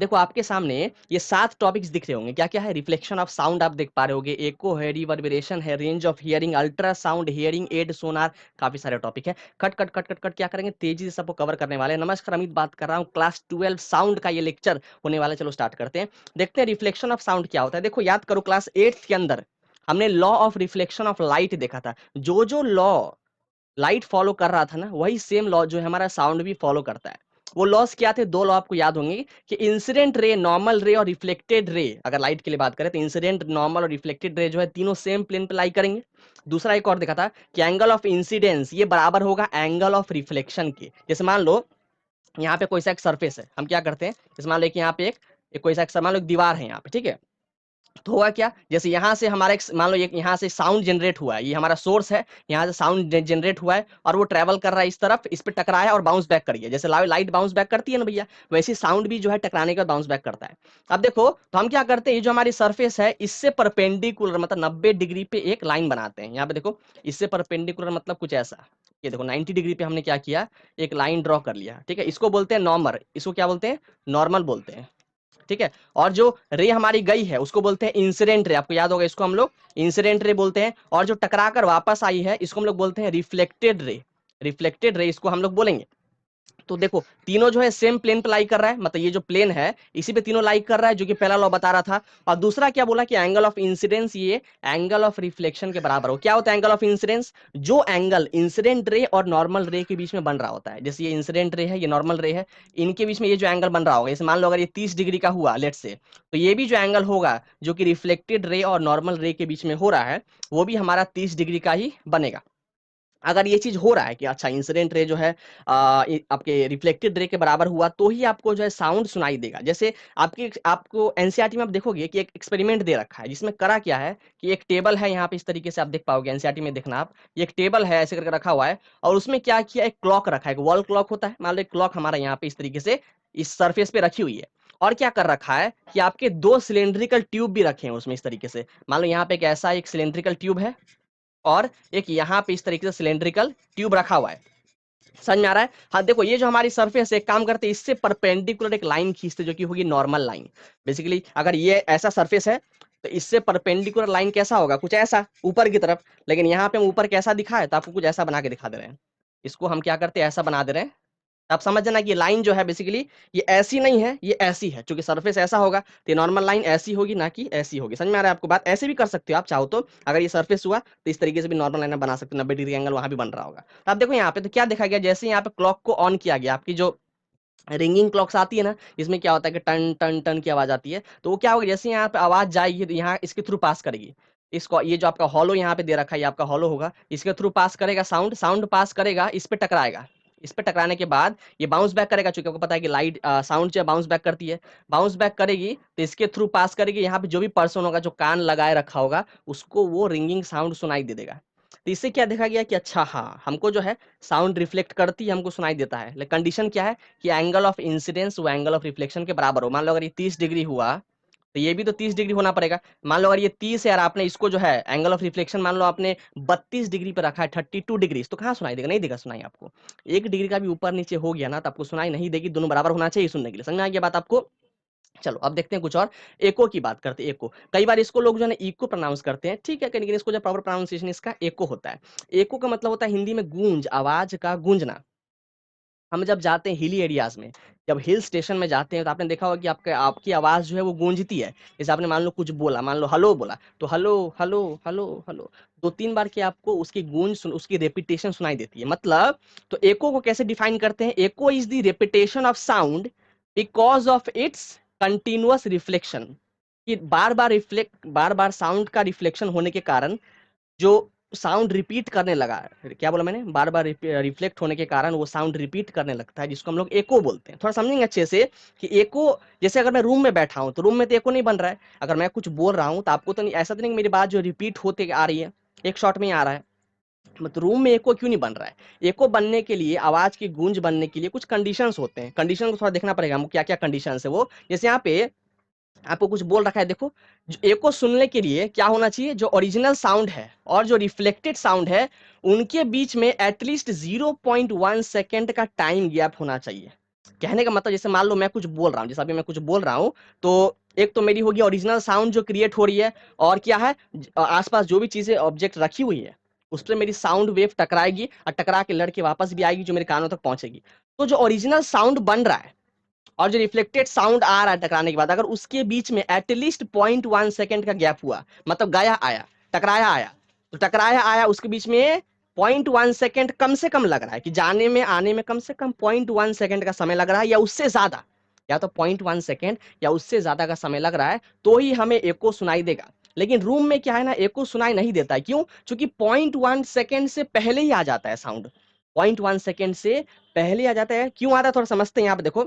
देखो आपके सामने ये 7 टॉपिक्स दिख रहे होंगे, क्या क्या है? रिफ्लेक्शन ऑफ साउंड आप देख पा रहे होगे, एको है, रिवर्बरेशन है, range of hearing, ultrasound, hearing aid, sonar, काफी सारे टॉपिक है। Cut cut cut cut cut क्या करेंगे, तेजी से सबको कवर करने वाले हैं। नमस्कार, अमित बात कर रहा हूँ, क्लास 12 साउंड का ये लेक्चर होने वाला है। चलो स्टार्ट करते हैं, देखते हैं रिफ्लेक्शन ऑफ साउंड क्या होता है। देखो याद करो, क्लास 8 के अंदर हमने law of reflection of light देखा था। जो जो लॉ लाइट फॉलो कर रहा था ना, वही सेम लॉ जो है हमारा साउंड भी फॉलो करता है। वो लॉस क्या थे? 2 लॉ आपको याद होंगे कि इंसिडेंट रे, नॉर्मल रे और रिफ्लेक्टेड रे। अगर लाइट के लिए बात करें तो इंसिडेंट, नॉर्मल और रिफ्लेक्टेड रे जो है तीनों सेम प्लेन पे लाई करेंगे। दूसरा एक और देखा था कि एंगल ऑफ इंसिडेंस ये बराबर होगा एंगल ऑफ रिफ्लेक्शन के। जैसे मान लो यहाँ पे कोई सा एक सरफेस है, हम क्या करते हैं, जैसे मान लो कि यहाँ पे एक कोई सा मान लो एक दीवार है यहाँ पे, ठीक है। तो हुआ क्या, जैसे यहाँ से हमारा एक मान लो एक यहाँ से साउंड जनरेट हुआ है, ये हमारा सोर्स है, यहाँ से साउंड जनरेट हुआ है और वो ट्रेवल कर रहा है इस तरफ, इस पे टकराया और बाउंस बैक कर गया। जैसे लाइट बाउंस बैक करती है ना भैया, वैसे साउंड भी जो है टकराने के बाद बाउंस बैक करता है। अब देखो तो हम क्या करते हैं, ये जो हमारी सरफेस है इससे परपेंडिकुलर मतलब 90 डिग्री पे एक लाइन बनाते हैं। यहाँ पे देखो, इससे परपेंडिकुलर मतलब कुछ ऐसा, ये देखो 90 डिग्री पे हमने क्या किया, एक लाइन ड्रॉ कर लिया, ठीक है। इसको बोलते हैं नॉर्मल, इसको क्या बोलते हैं, नॉर्मल बोलते हैं, ठीक है। और जो रे हमारी गई है उसको बोलते हैं इंसिडेंट रे, आपको याद होगा, इसको हम लोग इंसिडेंट रे बोलते हैं। और जो टकरा कर वापस आई है इसको हम लोग बोलते हैं रिफ्लेक्टेड रे, रिफ्लेक्टेड रे इसको हम लोग बोलेंगे। तो देखो तीनों जो है सेम प्लेन पे लाई कर रहा है, मतलब ये जो प्लेन है इसी पे तीनों लाई कर रहा है, जो कि पहला लॉ बता रहा था। और दूसरा क्या बोला कि एंगल ऑफ इंसिडेंस ये एंगल ऑफ रिफ्लेक्शन के बराबर हो। क्या होता है एंगल ऑफ इंसिडेंस? जो एंगल इंसिडेंट रे और नॉर्मल रे के बीच में बन रहा होता है, जैसे ये इंसिडेंट रे है, ये नॉर्मल रे है, इनके बीच में ये जो एंगल बन रहा होगा, जैसे मान लो अगर ये 30 डिग्री का हुआ लेट से, तो ये भी जो एंगल होगा जो कि रिफ्लेक्टेड रे और नॉर्मल रे के बीच में हो रहा है, वो भी हमारा 30 डिग्री का ही बनेगा। अगर ये चीज हो रहा है कि अच्छा इंसिडेंट रे जो है आपके रिफ्लेक्टेड रे के बराबर हुआ, तो ही आपको जो है साउंड सुनाई देगा। जैसे आपको एनसीईआरटी में आप देखोगे कि एक एक्सपेरिमेंट दे रखा है, जिसमें करा क्या है कि एक टेबल है यहाँ पे, इस तरीके से आप देख पाओगे, एनसीईआरटी में देखना आप, ये एक टेबल है ऐसे करके रखा हुआ है, और उसमें क्या किया, एक क्लॉक रखा है, एक वॉल क्लॉक होता है, मान लो एक क्लॉक हमारा यहाँ पे इस तरीके से इस सरफेस पे रखी हुई है। और क्या कर रखा है कि आपके 2 सिलेंड्रिकल ट्यूब भी रखे हैं उसमें इस तरीके से। मान लो यहाँ पे एक ऐसा एक सिलेंड्रिकल ट्यूब है और एक यहाँ पे इस तरीके से सिलेंड्रिकल ट्यूब रखा हुआ है। समझ में आ रहा है? हाँ देखो, ये जो हमारी सरफेस है, एक काम करते हैं, इससे परपेंडिकुलर एक लाइन खींचते जो कि होगी नॉर्मल लाइन। बेसिकली अगर ये ऐसा सरफेस है तो इससे परपेंडिकुलर लाइन कैसा होगा, कुछ ऐसा ऊपर की तरफ। लेकिन यहाँ पे हम ऊपर कैसा दिखा है, तो आपको कुछ ऐसा बना के दिखा दे रहे हैं। इसको हम क्या करते हैं, ऐसा बना दे रहे हैं। आप समझ जाना कि ये लाइन जो है बेसिकली ये ऐसी नहीं है, ये ऐसी है, क्योंकि सरफेस ऐसा होगा तो ये नॉर्मल लाइन ऐसी होगी, ना कि ऐसी होगी। समझ में आ रहा है आपको बात? ऐसे भी कर सकते हो आप चाहो तो, अगर ये सरफेस हुआ तो इस तरीके से भी नॉर्मल लाइन बना सकते हो, 90 डिग्री एंगल वहां भी बन रहा होगा। तो आप देखो यहाँ पे तो क्या देखा गया, जैसे यहाँ पे क्लॉक को ऑन किया गया, आपकी जो रिंगिंग क्लॉक्स आती है ना, इसमें क्या होता है कि टन टन टन की आवाज आती है, तो वो क्या होगा, जैसे यहाँ पे आवाज जाएगी तो यहाँ इसके थ्रू पास करेगी। इसको ये जो आपका हॉलो यहाँ पे दे रखा है, ये आपका हॉलो होगा, इसके थ्रू पास करेगा साउंड, साउंड पास करेगा, इस पे टकराएगा। इस पे टकराने के बाद ये बाउंस बैक करेगा, चूंकि आपको पता है कि लाइट साउंड जो बाउंस बैक करती है, बाउंस बैक करेगी तो इसके थ्रू पास करेगी, यहाँ पे जो भी पर्सन होगा जो कान लगाए रखा होगा उसको वो रिंगिंग साउंड सुनाई दे देगा। तो इससे क्या देखा गया कि अच्छा हाँ, हमको जो है साउंड रिफ्लेक्ट करती है, हमको सुनाई देता है, लेकिन कंडीशन क्या है कि एंगल ऑफ इंसिडेंस वो एंगल ऑफ रिफ्लेक्शन के बराबर हो। मान लो अगर ये 30 डिग्री हुआ तो ये भी तो 30 डिग्री होना पड़ेगा। मान लो अगर ये 30 है और आपने इसको जो है एंगल ऑफ रिफ्लेक्शन मान लो आपने 32 डिग्री पे रखा है, 32 डिग्री, तो कहाँ सुनाई देगा, नहीं देगा सुनाई आपको। 1 डिग्री का भी ऊपर नीचे हो गया ना तो आपको सुनाई नहीं देगी, दोनों बराबर होना चाहिए सुनने के लिए। समझ में आ गया बात आपको? चलो अब देखते हैं कुछ और। एको की बात करते हैं। एको कई बार इसको लोग जो है ना इको प्रोनाउंस करते हैं, ठीक है, लेकिन इसको जो प्रॉपर प्रोनाउंसिएशन इसका एको होता है। एको का मतलब होता है हिंदी में गूंज, आवाज का गूंजना। हम जब जाते हैं हिली एरियाज में, जब हिल स्टेशन में जाते हैं तो आपने देखा होगा कि आपकी आवाज जो है वो गूंजती है। जैसे आपने मान लो कुछ बोला, मान लो हेलो बोला, तो हेलो हेलो हेलो हेलो 2-3 बार की आपको उसकी गूंज उसकी रेपिटेशन सुनाई देती है। मतलब तो एको को कैसे डिफाइन करते हैं, echo is the repetition of sound because of its continuous reflection. कि बार बार साउंड का रिफ्लेक्शन होने के कारण जो साउंड रिपीट करने लगा, क्या बोला मैंने, बार बार रिफ्लेक्ट होने के कारण वो साउंड रिपीट करने लगता है, जिसको हम लोग एको बोलते हैं। थोड़ा समझेंगे अच्छे से कि एको, जैसे अगर मैं रूम में बैठा हूं तो रूम में तो एको नहीं बन रहा है, अगर मैं कुछ बोल रहा हूं तो आपको तो नहीं, ऐसा तो नहीं कि मेरी बात जो रिपीट होते आ रही है, एक शॉट में ही आ रहा है। मतलब रूम में एको क्यों नहीं बन रहा है? एको बनने के लिए, आवाज की गूंज बनने के लिए कुछ कंडीशंस होते हैं, कंडीशन को थोड़ा देखना पड़ेगा हमको, क्या क्या कंडीशंस है वो। जैसे यहाँ पे आपको कुछ बोल रखा है, देखो एको सुनने के लिए क्या होना चाहिए, जो ओरिजिनल साउंड है और जो रिफ्लेक्टेड साउंड है उनके बीच में एटलीस्ट 0.1 सेकेंड का टाइम गैप होना चाहिए। कहने का मतलब जैसे मान लो मैं कुछ बोल रहा हूँ, जैसे अभी मैं कुछ बोल रहा हूँ, तो एक तो मेरी होगी ओरिजिनल साउंड जो क्रिएट हो रही है, और क्या है आसपास जो भी चीजें ऑब्जेक्ट रखी हुई है उस पर मेरी साउंड वेव टकराएगी और टकरा के लड़के वापस भी आएगी जो मेरे कानों तक पहुंचेगी। तो जो ओरिजिनल साउंड बन रहा है और जो रिफ्लेक्टेड साउंड आ रहा है टकराने के बाद, अगर उसके बीच में एटलीस्ट 0.1 सेकंड का गैप हुआ, मतलब गया आया टकराया आया, तो टकराया आया उसके बीच में 0.1 सेकंड कम से कम लग रहा है कि जाने में आने में कम से कम 0.1 सेकंड का समय लग रहा है या उससे ज्यादा, या तो 0.1 सेकंड या उससे ज्यादा का समय लग रहा है, तो ही हमें एको सुनाई देगा। लेकिन रूम में क्या है ना, एको सुनाई नहीं देता है। क्यों? क्योंकि 0.1 सेकंड से पहले ही आ जाता है साउंड। 0.1 सेकंड से पहले आ जाता है। क्यों आता है थोड़ा समझते हैं। यहाँ पे देखो,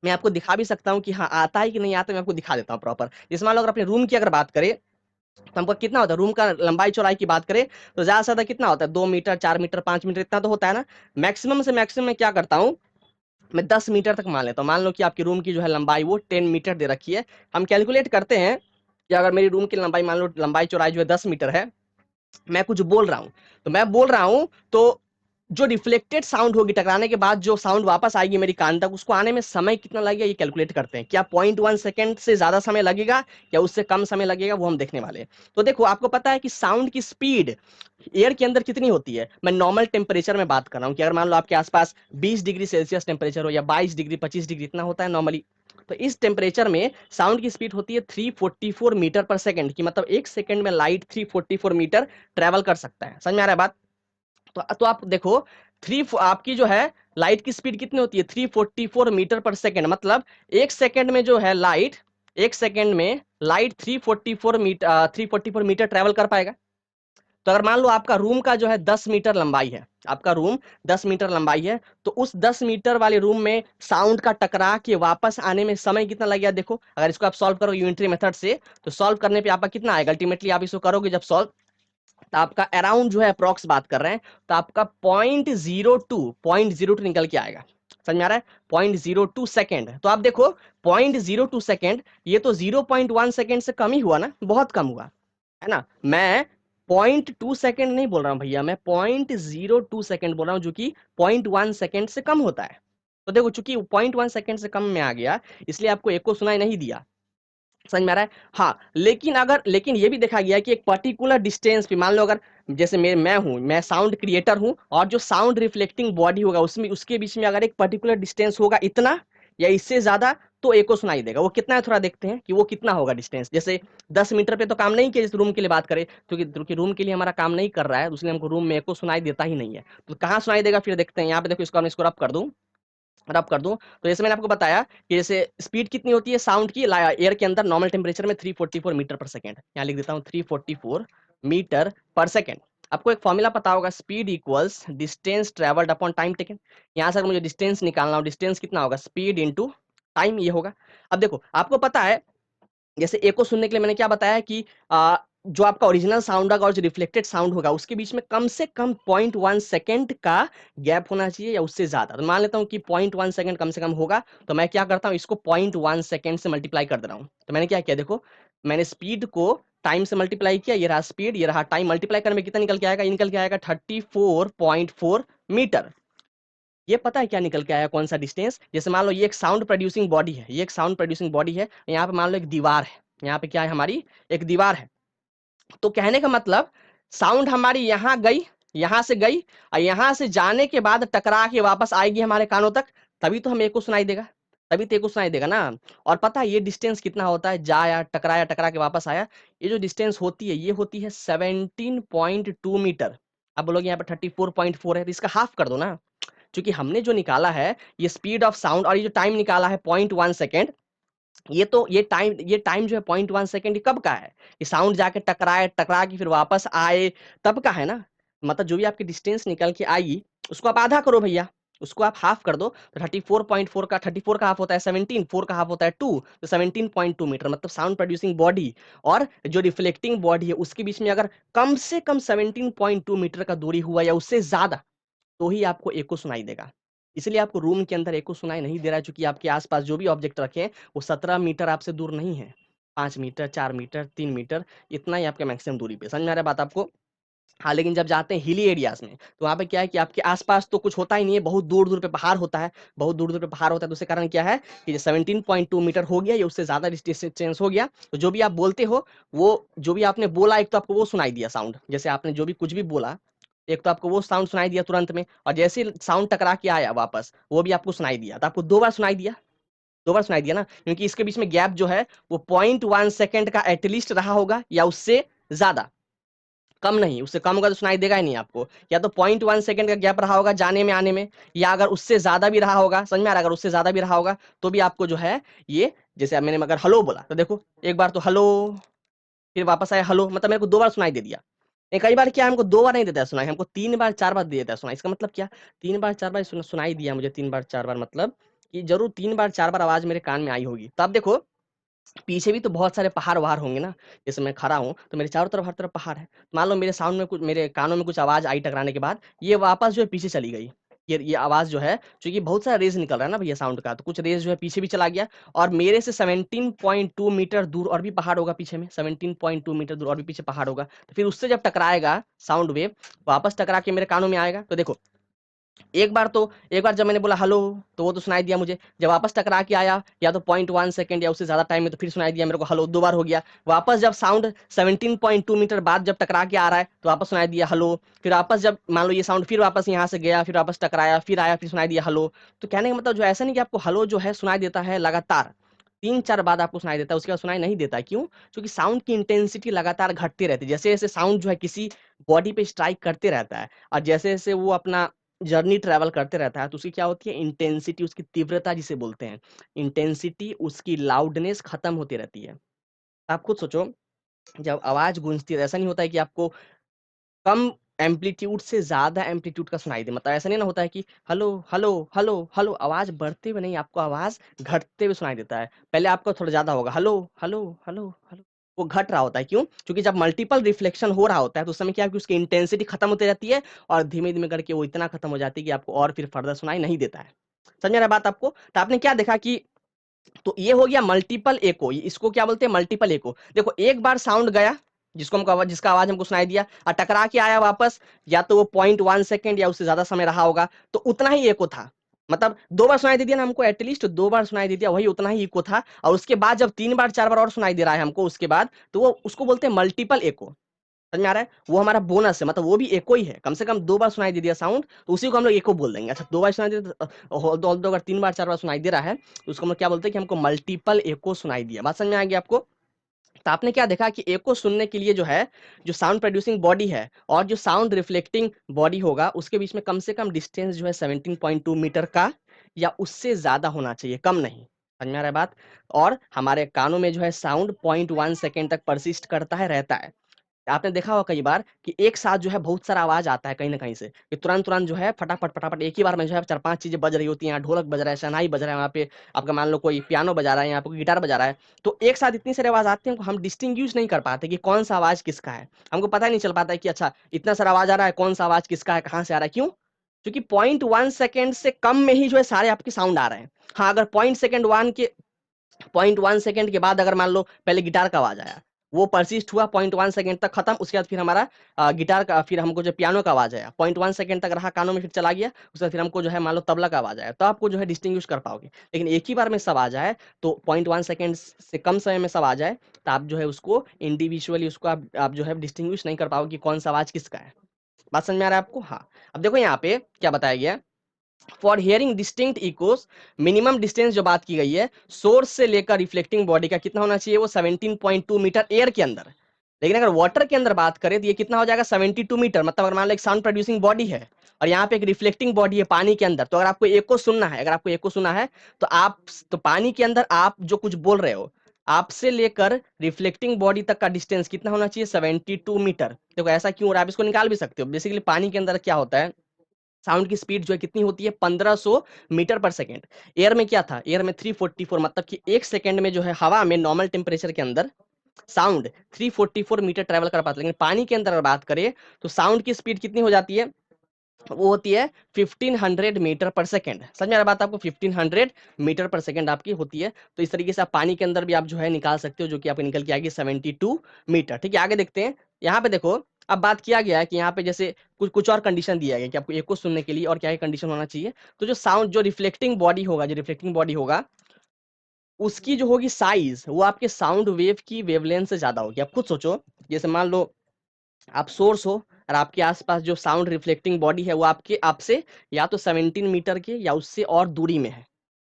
मैं आपको दिखा भी सकता हूँ कि हाँ आता है कि नहीं आता है, मैं आपको दिखा देता हूँ प्रॉपर। जैसे मान लो अगर अपने रूम की अगर बात करें, तो हमको कितना होता है, रूम का लंबाई चौड़ाई की बात करें तो ज्यादा से ज्यादा कितना होता है, 2 मीटर 4 मीटर 5 मीटर इतना तो होता है ना। मैक्सिमम से मैक्सिमम मैं क्या करता हूँ, मैं 10 मीटर तक मान लेता हूँ। मान लो कि आपकी रूम की जो है लंबाई वो 10 मीटर दे रखी है। हम कैलकुलेट करते हैं कि अगर मेरी रूम की लंबाई मान लो लंबाई चौड़ाई जो है 10 मीटर है, मैं कुछ बोल रहा हूँ, तो मैं बोल रहा हूँ तो जो रिफ्लेक्टेड साउंड होगी टकराने के बाद जो साउंड वापस आएगी मेरी कान तक, उसको आने में समय कितना लगेगा ये कैलकुलेट करते हैं। क्या 0.1 सेकंड से ज्यादा समय लगेगा या उससे कम समय लगेगा, वो हम देखने वाले हैं। तो देखो आपको पता है कि साउंड की स्पीड एयर के अंदर कितनी होती है। मैं नॉर्मल टेम्परेचर में बात कर रहा हूँ कि अगर मान लो आपके आसपास 20 डिग्री सेल्सियस टेम्परेचर हो या 22 डिग्री 25 डिग्री इतना होता है नॉर्मली, तो इस टेम्परेचर में साउंड की स्पीड होती है 344 मीटर पर सेकंड की, मतलब एक सेकंड में लाइट 344 मीटर ट्रेवल कर सकता है। समझ में आ रहा है बात? तो आप देखो, थ्री आपकी जो है लाइट की स्पीड कितनी होती है, 344 मीटर पर सेकंड, मतलब एक सेकंड में जो है लाइट, एक सेकंड में लाइट 344 मीटर ट्रेवल कर पाएगा। तो अगर मान लो आपका रूम का जो है 10 मीटर लंबाई है, आपका रूम 10 मीटर लंबाई है, तो उस 10 मीटर वाले रूम में साउंड का टकरा के वापस आने में समय कितना लगेगा। देखो अगर इसको आप सॉल्व करो यूनिटरी मेथड से, तो सॉल्व करने पे आपका कितना आएगा, अल्टीमेटली आप इसको करोगे जब सॉल्व, तो आपका अराउंड जो है अप्रॉक्स बात कर रहे हैं, तो आपका 0.02 निकल के आएगा। समझ में आ रहा है? 0.02 सेकेंड। तो आप देखो 0.02 सेकेंड, ये तो 0.1 सेकेंड से कम ही हुआ ना, बहुत कम हुआ है ना। मैं 0.2 सेकेंड नहीं बोल रहा हूँ भैया, मैं 0.02 सेकेंड बोल रहा हूँ, जो कि 0.1 सेकेंड से कम होता है। तो देखो चूंकि 0.1 सेकेंड से कम में आ गया, इसलिए आपको एको सुनाई नहीं दिया। समझ में आ रहा है? हाँ, लेकिन ये भी देखा गया कि एक पर्टिकुलर डिस्टेंस पे, मान लो अगर जैसे मैं साउंड क्रिएटर हूँ, और जो साउंड रिफ्लेक्टिंग बॉडी होगा उसमें उसके बीच में अगर एक पर्टिकुलर डिस्टेंस होगा इतना या इससे ज्यादा, तो एको सुनाई देगा। वो कितना है थोड़ा देखते हैं कि वो कितना होगा डिस्टेंस। जैसे 10 मीटर पे तो काम नहीं किया, जैसे रूम के लिए बात करें, क्योंकि रूम के लिए हमारा काम नहीं कर रहा है, इसलिए हमको रूम में एको सुनाई देता ही नहीं है। तो कहाँ सुनाई देगा फिर देखते हैं। यहाँ पे देखो, इसको मैं इसको रब कर दूं, रब कर दूं, तो जैसे मैंने आपको बताया कि जैसे स्पीड कितनी होती है साउंड की एयर के अंदर नॉर्मल टेम्परेचर में 344 मीटर पर सेकेंड। यहाँ लिख देता हूँ 344 मीटर पर सेकेंड। आपको एक फॉर्मूला पता होगा, speed equals distance travelled upon time taken. यहाँ से अगर मुझे डिस्टेंस निकालना हो, डिस्टेंस कितना होगा, स्पीड इंटू टाइम, ये होगा। अब देखो आपको पता है, जैसे एको सुनने के लिए मैंने क्या बताया कि जो आपका ओरिजिनल साउंड होगा और जो रिफ्लेक्टेड साउंड होगा उसके बीच में कम से कम 0.1 सेकेंड का गैप होना चाहिए या उससे ज्यादा। तो मान लेता हूँ कि 0.1 सेकेंड कम से कम होगा, तो मैं क्या करता हूँ, इसको 0.1 सेकेंड से मल्टीप्लाई कर दे रहा हूँ। तो मैंने क्या किया, देखो मैंने स्पीड को टाइम से मल्टीप्लाई किया, ये रहा स्पीड, ये रहा टाइम, मल्टीप्लाई करने में कितना निकल के आएगा, ये निकल के आएगा 34.4 मीटर। ये पता है क्या निकल के आया, कौन सा डिस्टेंस। जैसे मान लो ये एक साउंड प्रोड्यूसिंग बॉडी है, ये एक साउंड प्रोड्यूसिंग बॉडी है, यहाँ पे मान लो एक दीवार है, यहाँ पे क्या है हमारी, एक दीवार है। तो कहने का मतलब साउंड हमारी यहाँ गई, यहाँ से गई, और यहाँ से जाने के बाद टकरा के वापस आएगी हमारे कानों तक, तभी तो हमें एको सुनाई देगा, तभी तो एको सुनाई देगा ना। और पता है ये डिस्टेंस कितना होता है, जाया टकराया टकरा के वापस आया, ये जो डिस्टेंस होती है ये होती है 17.2 मीटर। अब बोलोगे यहाँ पे 34.4 है, तो इसका हाफ कर दो ना। क्योंकि हमने जो निकाला है ये स्पीड ऑफ साउंड, और ये जो टाइम निकाला है 0.1 सेकेंड, ये टाइम जो है 0.1 सेकेंड, ये कब का है, ये साउंड जाके टकराए, टकरा के फिर वापस आए तब का है ना। मतलब जो भी आपकी डिस्टेंस निकल के आएगी उसको आप आधा करो भैया, उसको आप हाफ कर दो, तो 34.4 का 34 का हाफ होता है 17, 4 का हाफ होता है 2, तो 17.2 मीटर, मतलब साउंड प्रोड्यूसिंग बॉडी और जो रिफ्लेक्टिंग बॉडी है उसके बीच में अगर कम से कम 17.2 मीटर का दूरी हुआ या उससे ज्यादा, तो ही आपको एको सुनाई देगा। इसलिए आपको रूम के अंदर एको सुनाई नहीं दे रहा है, क्योंकि आपके आसपास जो भी ऑब्जेक्ट रखे हैं वो 17 मीटर आपसे दूर नहीं है, 5 मीटर 4 मीटर 3 मीटर, इतना ही आपके मैक्सिमम दूरी पे। समझ में आ रहा है बात आपको? हाँ, लेकिन जब जाते हैं हिली एरियाज़ में, तो वहाँ पे क्या है कि आपके आस-पास तो कुछ होता ही नहीं है, बहुत दूर-दूर पे पहाड़ होता है, बहुत दूर-दूर पे पहाड़ होता है, तो उसके कारण क्या है कि ये 17.2 मीटर हो गया या उससे ज़्यादा डिस्टेंस हो गया, तो जो भी आप बोलते हो, वो जो भी आपने बोला एक तो आपको वो सुनाई दिया साउंड, जैसे आपने जो भी कुछ भी बोला, एक तो आपको वो साउंड सुनाई दिया तुरंत में और जैसे ही साउंड टकरा के आया वापस, वो भी आपको सुनाई दिया, तो आपको 2 बार सुनाई दिया, 2 बार सुनाई दिया ना, क्योंकि इसके बीच में गैप जो है, वो 0.1 सेकंड का एट लीस्ट रहा होगा या उससे ज़्यादा। कम नहीं, उससे कम होगा तो सुनाई देगा ही नहीं आपको। या तो 0.1 सेकंड का गैप रहा होगा जाने में, आने में या अगर उससे ज़्यादा भी रहा होगा, समझ में आ रहा है? अगर उससे ज़्यादा भी रहा होगा, तो भी आपको जो है ये जैसे अब मैंने अगर हेलो बोला, तो देखो एक बार तो हेलो, फिर वापस आया हेलो मतलब मेरे को 2 बार सुनाई दे दिया। कई बार क्या है हमको 2 बार नहीं देता है सुनाई, हमको 3 बार 4 बार दे देता है सुनाई। इसका मतलब क्या? 3 बार 4 बार सुनाई दिया मुझे 3 बार 4 बार मतलब कि ज़रूर 3 बार 4 बार आवाज़ मेरे कान में आई होगी। तो आप देखो पीछे भी तो बहुत सारे पहाड़-वहाड़ होंगे ना, जैसे मैं खड़ा हूँ, तो मेरे चारों तरफ हर तरफ पहाड़ है। मान लो मेरे साउंड में कुछ मेरे कानों में कुछ आवाज़ आई टकराने के बाद, ये वापस जो है पीछे चली गई। ये आवाज़ जो है चूँकि बहुत सारा रेज़ निकल रहा है ना भैया साउंड का, तो कुछ रेज़ जो है पीछे भी चला गया और मेरे से 17.2 मीटर दूर और भी पहाड़ होगा पीछे में, 17.2 मीटर दूर और भी पीछे पहाड़ होगा। तो फिर उससे जब टकराएगा साउंड वेव, वापस टकरा के मेरे कानों में आएगा। तो देखो एक बार जब मैंने बोला हेलो, तो वो तो सुनाई दिया मुझे। जब वापस टकरा के आया या तो 0.1 सेकंड या उससे ज़्यादा टाइम में तो फिर सुनाई दिया मेरे को हेलो 2 बार हो गया। वापस जब साउंड 17.2 मीटर बाद जब टकरा के आ रहा है, तो वापस सुनाई दिया हेलो। फिर वापस जब मान लो ये साउंड फिर वापस यहाँ से गया, फिर वापस टकराया, फिर आया, फिर सुनाई दिया हेलो। तो कहने का मतलब जो ऐसा नहीं कि आपको हेलो जो है सुनाई देता है लगातार। 3-4 बाद आपको सुनाई देता है, उसके बाद सुनाई नहीं देता है। क्यों? क्योंकि साउंड की इंटेंसिटी लगातार घटती रहती है। जैसे-जैसे साउंड जो है किसी बॉडी पे स्ट्राइक करते रहता है और जैसे-जैसे वो अपना जर्नी ट्रैवल करते रहता है, तो उसकी क्या होती है इंटेंसिटी उसकी तीव्रता जिसे बोलते हैं। इंटेंसिटी उसकी लाउडनेस खत्म होती रहती है। आप खुद सोचो, जब आवाज़ गूंजती है, ऐसा नहीं होता है कि आपको कम एम्पलीट्यूड से ज़्यादा एम्पलीट्यूड का सुनाई दे। मतलब ऐसा नहीं ना होता है कि हेलो, हेलो, हेलो, हेलो आवाज़ बढ़ते हुए नहीं आपको आवाज़ घटते हुए सुनाई देता है। पहले आपका थोड़ा ज़्यादा होगा हेलो, हेलो, हेलो, हेलो वो घट रहा होता है क्यों? क्योंकि जब मल्टीपल रिफ्लेक्शन हो रहा होता है तो उस समय क्या है कि उसकी इंटेंसिटी खत्म होती जाती है और धीमे-धीमे करके वो इतना खत्म हो जाती है कि आपको और फिर फर्दर सुनाई नहीं देता है। समझ में आ रहा है बात आपको? तो आपने क्या देखा कि तो ये हो गया मल्टीपल एको, इसको क्या बोलते हैं मल्टीपल एको। देखो एक बार साउंड गया, जिसको हमको जिसका आवाज़ हमको सुनाई दिया और टकरा के आया वापस, या तो वो 0.1 सेकंड या उससे ज़्यादा समय रहा होगा, तो उतना ही एको था। मतलब 2 बार सुनाई दे दिया ना हमको एट लीस्ट 2 बार सुनाई दे दिया, वही उतना ही इको था और उसके बाद जब 3 बार 4 बार और सुनाई दे रहा है हमको उसके बाद, तो वो उसको बोलते हैं मल्टीपल एको। समझ में आ रहा है? वो हमारा बोनस है मतलब वो भी एको ही है। कम से कम 2 बार सुनाई दे दिया साउंड, तो उसी को हम लोग एको बोल देंगे। अच्छा 2 बार सुनाई दे ऑल्दो अगर 3 बार 4 बार सुनाई दे रहा है, तो उसको हम लोग क्या बोलते हैं कि हमको मल्टीपल एको सुनाई दिया। बात समझ में आ गई आपको? तो आपने क्या देखा कि एको सुनने के लिए जो है, जो साउंड प्रोड्यूसिंग बॉडी है और जो साउंड रिफ्लेक्टिंग बॉडी होगा, उसके बीच में कम से कम डिस्टेंस जो है 17.2 मीटर का या उससे ज़्यादा होना चाहिए, कम नहीं। समझ में आ रहा है बात? और हमारे कानों में जो है साउंड 0.1 सेकंड तक पर्सिस्ट करता है, रहता है। आपने देखा होगा कई बार कि एक साथ जो है बहुत सारा आवाज़ आता है कहीं न कहीं से, कि तुरंत-तुरंत जो है फटाफट-फटाफट एक ही बार में जो है 4-5 चीज़ें बज रही होती हैं, यहाँ ढोलक बज रहा है, शहनाई बज रहा है, वहाँ पे आपका मान लो कोई पियानो बजा रहा है, यहाँ पे कोई गिटार बजा रहा है। तो एक साथ इतनी सारी आवाज़ आती है, हम डिस्टिंग्विश नहीं कर पाते कि कौन-सा आवाज़ किसका है। हमको पता ही नहीं चल पाता है कि अच्छा इतना सारा आवाज़ आ रहा है, कौन-सा आवाज़ किसका है, कहाँ से आ रहा है, क्यों? क्योंकि 0.1 सेकंड से कम में ही जो है सारे आपके साउंड आ रहे हैं। हाँ, अगर 0.1 सेकंड के बाद अगर मान लो पहले गिटार का आवाज़ आया, वो पर्सिस्ट हुआ 0.1 सेकंड तक खत्म, उसके बाद फिर हमारा गिटार का फिर हमको जो पियानो का आवाज़ आया, 0.1 सेकंड तक रहा कानों में फिर चला गया, उसके बाद फिर हमको जो है मान लो तबला का आवाज़ आया, तो आपको जो है डिस्टिंग्विश कर पाओगे। लेकिन एक ही बार में सब आ जाए, तो 0.1 सेकंड से कम समय में सब आ जाए, तो आप जो है उसको इंडिविजुअली उसको आप जो है डिस्टिंग्विश नहीं कर पाओगे कि कौन-सा आवाज़ किसका है। बात समझ में आ रहा है आपको? हाँ। अब देखो यहाँ पे क्या बताया गया है for hearing distinct Eeco minimum distance जो बात की गई है सोर्स से लेकर रिफ्लेक्टिंग बॉडी का कितना होना चाहिए वो 17.2 मीटर एयर के अंदर। लेकिन अगर वाटर के अंदर बात करें तो ये कितना हो जाएगा 72 मीटर। मतलब अगर मान लो एक साउंड प्रोड्यूसिंग बॉडी है और यहाँ पे एक रिफ्लेक्टिंग बॉडी है पानी के अंदर, तो अगर आपको एको सुनना है, अगर आपको एको सुना है तो आप तो पानी के अंदर आप जो कुछ बोल रहे हो आपसे लेकर रिफ्लेक्टिंग बॉडी तक का डिस्टेंस कितना होना चाहिए 72 मीटर। देखो ऐसा क्यों हो रहा है आप इसको निकाल भी सकते हो। बेसिकली पानी के अंदर क्या होता है साउंड की स्पीड जो है कितनी होती है 1500 मीटर पर सेकंड। एयर में क्या था एयर में 344 मतलब कि एक सेकंड में जो है हवा में नॉर्मल टेम्परेचर के अंदर साउंड 344 मीटर ट्रेवल कर पाता है। लेकिन पानी के अंदर अगर बात करें तो साउंड की स्पीड कितनी हो जाती है वो होती है 1500 मीटर पर सेकंड। समझ में आ रहा बात आपको 1500 मीटर पर सेकंड आपकी होती है। तो इस तरीके से आप पानी के अंदर भी आप जो है निकाल सकते हो जो कि आपको निकल के आएगी 72 मीटर। ठीक है आगे देखते हैं यहाँ पे देखो अब बात किया गया है कि यहाँ पे जैसे कुछ कुछ और कंडीशन दिया गया कि आपको एको सुनने के लिए और क्या कंडीशन होना चाहिए। तो जो साउंड जो रिफ्लेक्टिंग बॉडी होगा, जो रिफ्लेक्टिंग बॉडी होगा उसकी जो होगी साइज, वो आपके साउंड वेव की वेवलेंथ से ज्यादा होगी। आप खुद सोचो, जैसे मान लो आप सोर्स हो और आपके आसपास जो साउंड रिफ्लेक्टिंग बॉडी है वो आपके आपसे या तो 17 मीटर के या उससे और दूरी में है।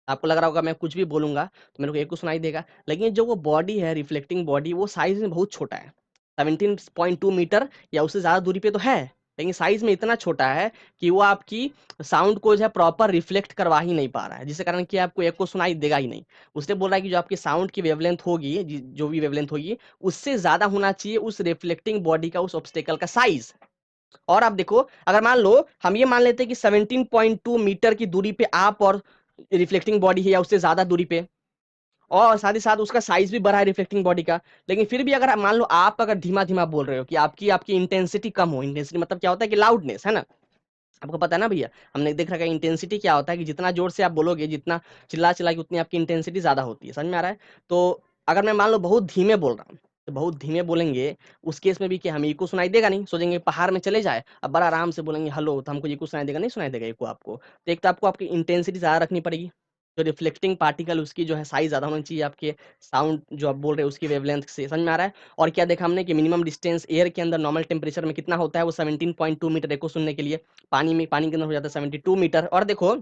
आपको लग रहा होगा मैं कुछ भी बोलूंगा तो मेरे को एको सुनाई देगा, लेकिन जो वो बॉडी है रिफ्लेक्टिंग बॉडी वो साइज में बहुत छोटा है। 17.2 मीटर या उससे ज्यादा दूरी पे तो है, लेकिन साइज में इतना छोटा है कि वो आपकी साउंड को जो है प्रॉपर रिफ्लेक्ट करवा ही नहीं पा रहा है, जिसके कारण कि आपको एको सुनाई देगा ही नहीं। उसने बोला है कि जो आपकी साउंड की वेवलेंथ होगी, जो भी वेवलेंथ होगी उससे ज्यादा होना चाहिए उस रिफ्लेक्टिंग बॉडी का, उस ऑब्स्टेकल का साइज। और आप देखो, अगर मान लो हम ये मान लेते हैं कि 17.2 मीटर की दूरी पे आप और रिफ्लेक्टिंग बॉडी है या उससे ज्यादा दूरी पे, और साथ ही साथ उसका साइज भी बड़ा है रिफ्लेक्टिंग बॉडी का, लेकिन फिर भी अगर मान लो आप अगर धीमा धीमा बोल रहे हो कि आपकी आपकी इंटेंसिटी कम हो, इंटेंसिटी मतलब क्या होता है कि लाउडनेस है ना, आपको पता है ना भैया, हमने देख रखा है इंटेंसिटी क्या होता है कि जितना जोर से आप बोलोगे, जितना चिल्ला चिल्ला के उतनी आपकी इंटेंसिटी ज्यादा होती है। समझ में आ रहा है? तो अगर मैं मान लो बहुत धीमे बोल रहा हूँ तो बहुत धीमे बोलेंगे, उस केस में भी क्या हमें इको सुनाई देगा नहीं, सोचेंगे पहाड़ में चले जाए, अब बड़ा आराम से बोलेंगे हेलो तो हमको इको सुनाई देगा, नहीं सुनाई देगा इको आपको। तो एक तो आपको आपकी इंटेंसिटी ज्यादा रखनी पड़ेगी, जो रिफ्लेक्टिंग पार्टिकल उसकी जो है साइज ज्यादा होनी चाहिए आपके साउंड जो आप बोल रहे हैं उसकी वेवलेंथ से। समझ में आ रहा है? और क्या देखा हमने कि मिनिमम डिस्टेंस एयर के अंदर नॉर्मल टेम्परेचर में कितना होता है, वो 17.2 मीटर एको सुनने के लिए। पानी के अंदर हो जाता है 72 मीटर। और देखो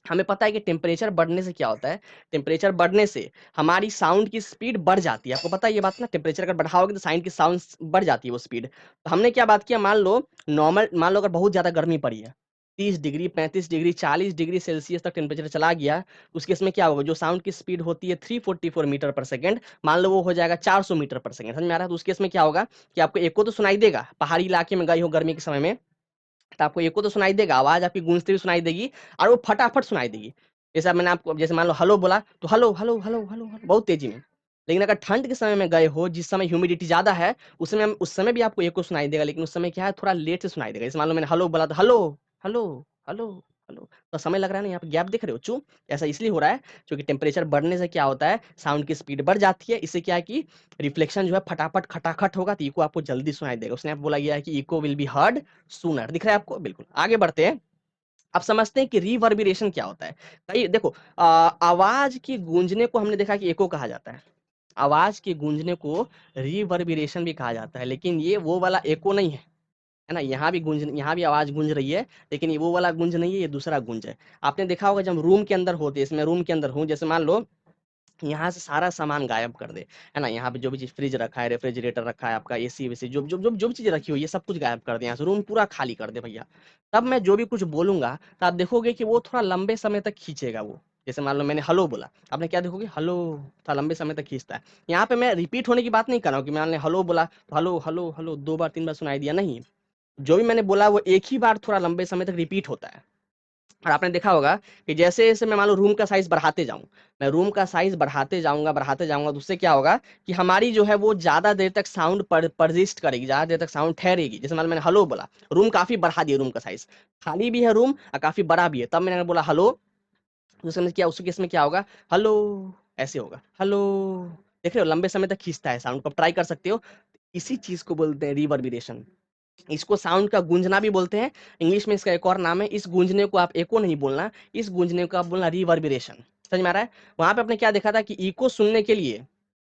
हमें पता है कि टेम्परेचर बढ़ने से क्या होता है, टेम्परेचर बढ़ने से हमारी साउंड की स्पीड बढ़ जाती है। आपको पता है ये बात ना, टेम्परेचर अगर बढ़ाओगे तो साउंड की साउंड बढ़ जाती है वो स्पीड। तो हमने क्या बात किया, मान लो अगर बहुत ज्यादा गर्मी पड़ी है, 30 डिग्री 35 डिग्री 40 डिग्री सेल्सियस तक टेम्परेचर चला गया, तो उसके इसमें क्या होगा, जो साउंड की स्पीड होती है 344 मीटर पर सेकंड, मान लो वो हो जाएगा 400 मीटर पर सेकंड। समझ में आ रहा है? तो उसके इसमें क्या होगा कि आपको एको तो सुनाई देगा, पहाड़ी इलाके में गए हो गर्मी के समय में तो आपको एको तो सुनाई देगा, आवाज आपकी गूंजती हुई सुनाई देगी और वो फटाफट सुनाई देगी। जैसे अब मैंने आपको जैसे मान लो हेलो बोला तो hello hello hello hello hello बहुत तेजी में। लेकिन अगर ठंड के समय में गए हो जिस समय ह्यूमिडिटी ज्यादा है, उस समय भी आपको एको सुनाई देगा, लेकिन उस समय क्या है थोड़ा लेट से सुनाई देगा। जैसे मान लो मैंने हेलो बोला तो हेलो हेलो हेलो हेलो, तो समय लग रहा है ना, यहाँ पे गैप दिख रहे हो चू, ऐसा इसलिए हो रहा है क्योंकि टेम्परेचर बढ़ने से क्या होता है साउंड की स्पीड बढ़ जाती है। इससे क्या है कि रिफ्लेक्शन जो है फटाफट खटाखट होगा तो इको आपको जल्दी सुनाई देगा। उसने आप बोला गया है कि echo will be heard sooner. दिख रहा है आपको? बिल्कुल। आगे बढ़ते हैं, अब समझते हैं कि रिवर्बिरेशन क्या होता है। कई देखो आवाज की गूंजने को हमने देखा कि एको कहा जाता है, आवाज के गूंजने को रिवर्बिरेशन भी कहा जाता है, लेकिन ये वो वाला एको नहीं है ना। यहाँ भी आवाज गूंज रही है, लेकिन ये वो वाला गूंज नहीं है, ये दूसरा गूंज है। आपने देखा होगा जब रूम के अंदर होते हैं, इसमें रूम के अंदर हूँ, जैसे मान लो यहाँ से सारा सामान गायब कर दे, है ना, यहाँ पे जो भी चीज फ्रिज रखा है, रेफ्रिजरेटर रखा है, आपका एसी वेसी जो भी चीज रखी हुई है सब कुछ गायब कर दे, यहाँ से रूम पूरा खाली कर दे भैया, तब मैं जो भी कुछ बोलूंगा तो आप देखोगे कि वो थोड़ा लंबे समय तक खींचेगा वो। जैसे मान लो मैंने हेलो बोला, आपने क्या देखोगे हेलो, थोड़ा लंबे समय तक खींचता है। यहाँ पे मैं रिपीट होने की बात नहीं कर रहा हूँ कि मैंने हेलो बोला तो हेलो हेलो हेलो 2 बार 3 बार सुनाई दिया, नहीं। जो भी मैंने बोला वो एक ही बार थोड़ा लंबे समय तक रिपीट होता है। और आपने देखा होगा कि जैसे जैसे मैं मान लो रूम का साइज बढ़ाते जाऊं, मैं रूम का साइज बढ़ाते जाऊंगा तो उससे क्या होगा कि हमारी जो है वो ज्यादा देर तक साउंड परजिस्ट करेगी, ज्यादा देर तक साउंड ठहरेगी। जैसे मान लो मैंने हेलो बोला, रूम काफी बढ़ा दिया, रूम का साइज खाली भी है रूम और काफी बड़ा भी है, तब मैंने बोला हेलो, उसमें क्या उस केस में क्या होगा, हेलो ऐसे होगा हेलो। देख रहे हो लंबे समय तक खींचता है साउंड को, आप ट्राई कर सकते हो। इसी चीज को बोलते हैं रिवर्बिरेशन। इसको साउंड का गूंजना भी बोलते हैं, इंग्लिश में इसका एक और नाम है। इस गूंजने को आप एको नहीं बोलना, इस गूंजने को आप बोलना रिवर्बिरेशन। समझ में आ रहा है? वहां पे आपने क्या देखा था कि इको सुनने के लिए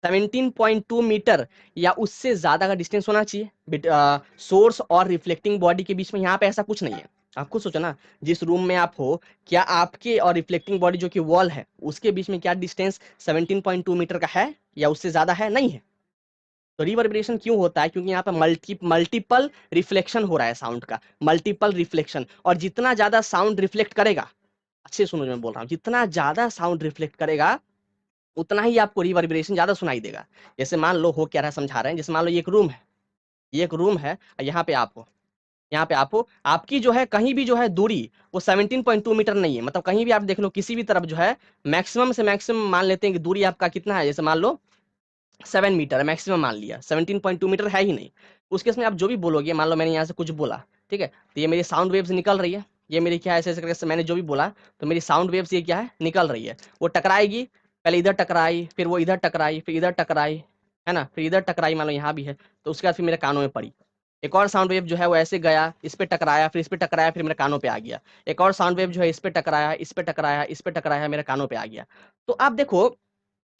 17.2 मीटर या उससे ज्यादा का डिस्टेंस होना चाहिए सोर्स और रिफ्लेक्टिंग बॉडी के बीच में। यहाँ पे ऐसा कुछ नहीं है। आप खुद सोचो ना, जिस रूम में आप हो, क्या आपके और रिफ्लेक्टिंग बॉडी जो कि वॉल है उसके बीच में क्या डिस्टेंस 17.2 मीटर का है या उससे ज्यादा है? नहीं है। तो रिवर्बरेशन क्यों होता है? क्योंकि यहाँ पे मल्टीपल रिफ्लेक्शन हो रहा है साउंड का, मल्टीपल रिफ्लेक्शन। और जितना ज्यादा साउंड रिफ्लेक्ट करेगा, अच्छे सुनो जो मैं बोल रहा हूँ, जितना ज्यादा साउंड रिफ्लेक्ट करेगा उतना ही आपको रिवर्बरेशन ज्यादा सुनाई देगा। जैसे मान लो हो क्या रहा है समझा रहे हैं, जैसे मान लो ये एक रूम है, ये एक रूम है और यहाँ पे आप हो, यहाँ पे आप हो, आपकी जो है कहीं भी जो है दूरी वो 17.2 मीटर नहीं है। मतलब कहीं भी आप देख लो किसी भी तरफ जो है, मैक्सिमम से मैक्सिमम मान लेते हैं कि दूरी आपका कितना है, जैसे मान लो 7 मीटर है, मैक्सिमम मान लिया, 17.2 मीटर है ही नहीं। उस केस में आप जो भी बोलोगे, मान लो मैंने यहाँ से कुछ बोला, ठीक है, तो ये मेरी साउंड वेव्स निकल रही है, ये मेरी क्या है ऐसे ऐसे करके मैंने जो भी बोला तो मेरी साउंड वेव्स ये क्या है निकल रही है, वो टकराएगी, पहले इधर टकराई, फिर वो इधर टकराई, फिर इधर टकराई, है ना, फिर इधर टकराई, मान लो यहाँ भी है, तो उसके बाद फिर मेरे कानों में पड़ी। एक और साउंड वेव जो है वो ऐसे गया, इस पे टकराया, फिर इस पे टकराया, फिर मेरे कानों पे आ गया। एक और साउंड वेव जो है इस पे टकराया, इस पे टकराया, इस पे टकराया, मेरे कानों पे आ गया। तो आप देखो,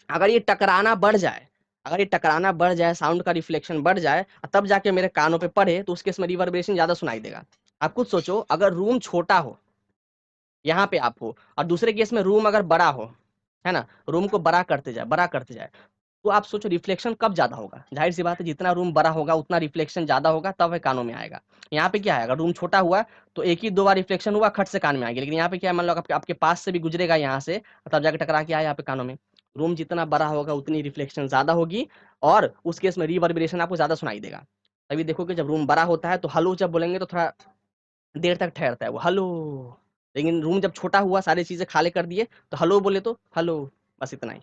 अगर ये टकराना बढ़ जाए, अगर ये टकराना बढ़ जाए, साउंड का रिफ्लेक्शन बढ़ जाए, तब जाके मेरे कानों पे पड़े, तो उस केस में रिवर्बरेशन ज्यादा सुनाई देगा। आप खुद सोचो, अगर रूम छोटा हो, यहाँ पे आप हो, और दूसरे केस में रूम अगर बड़ा हो, है ना, रूम को बड़ा करते जाए, बड़ा करते जाए, तो आप सोचो रिफ्लेक्शन कब ज्यादा होगा। जाहिर सी बात है, जितना रूम बड़ा होगा उतना रिफ्लेक्शन ज्यादा होगा, तब वह कानों में आएगा। यहाँ पे क्या है, अगर रूम छोटा हुआ तो एक ही दो बार रिफ्लेक्शन हुआ, खट से कान में आ गया। लेकिन यहाँ पे क्या है, मान लो आपके पास से भी गुजरेगा यहाँ से, तब जाके टकरा के आया यहाँ पे कानों में। रूम जितना बड़ा होगा उतनी रिफ्लेक्शन ज्यादा होगी, और उस केस में रिवर्बरेशन आपको ज्यादा सुनाई देगा। तभी देखोगे जब रूम बड़ा होता है तो हलो जब बोलेंगे तो थोड़ा देर तक ठहरता है वो हलो। लेकिन रूम जब छोटा हुआ, सारी चीजें खाली कर दिए, तो हलो बोले तो हलो, बस इतना ही।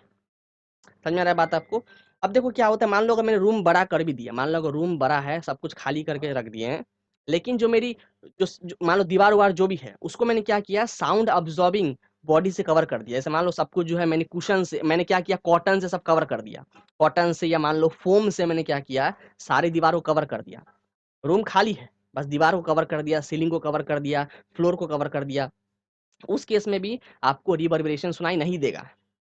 समझ में आ रहा है बात आपको? अब देखो क्या होता है, मान लो अगर मैंने रूम बड़ा कर भी दिया, मान लो अगर रूम बड़ा है, सब कुछ खाली करके रख दिए हैं, लेकिन जो मेरी जो मान लो दीवार उवार जो भी है, उसको मैंने क्या किया, साउंड अब्सॉर्बिंग बॉडी से कवर कर दिया। जैसे मान लो सब कुछ जो है मैंने कुशन से, मैंने क्या किया, कॉटन से सब कवर कर दिया। कॉटन से या मान लो फोम से मैंने क्या किया, सारी दीवार को कवर कर दिया। रूम खाली है, बस दीवार को कवर कर दिया, सीलिंग को कवर कर दिया, फ्लोर को कवर कर दिया। उस केस में भी आपको रिवर्बरेशन सुनाई नहीं देगा।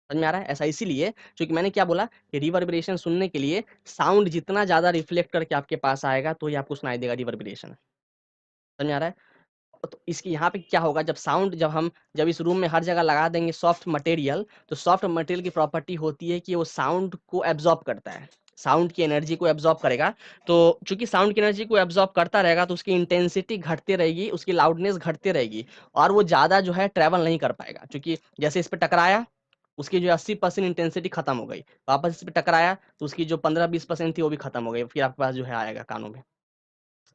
समझ में आ रहा है? ऐसा इसीलिए क्योंकि मैंने क्या बोला कि रिवर्बरेशन सुनने के लिए साउंड जितना ज़्यादा रिफ्लेक्ट करके आपके पास आएगा, तो ही आपको सुनाई देगा रिवर्बरेशन। समझ में आ रहा है? तो इसकी यहाँ पे क्या होगा, जब इस रूम में हर जगह लगा देंगे सॉफ्ट मटेरियल, तो सॉफ्ट मटेरियल की प्रॉपर्टी होती है कि वो साउंड को एब्जॉर्ब करता है, साउंड की एनर्जी को एब्जॉर्ब करेगा। तो चूंकि साउंड की एनर्जी को एब्जॉर्ब करता रहेगा, तो उसकी इंटेंसिटी घटती रहेगी, उसकी लाउडनेस घटती रहेगी, और वो ज़्यादा जो है ट्रैवल नहीं कर पाएगा। क्योंकि जैसे इस पे टकराया, उसकी जो 80% इंटेंसिटी खत्म हो गई, वापस इस पे टकराया तो उसकी जो 15-20% थी वो भी खत्म हो गई, फिर आपके पास जो है आएगा कानों में।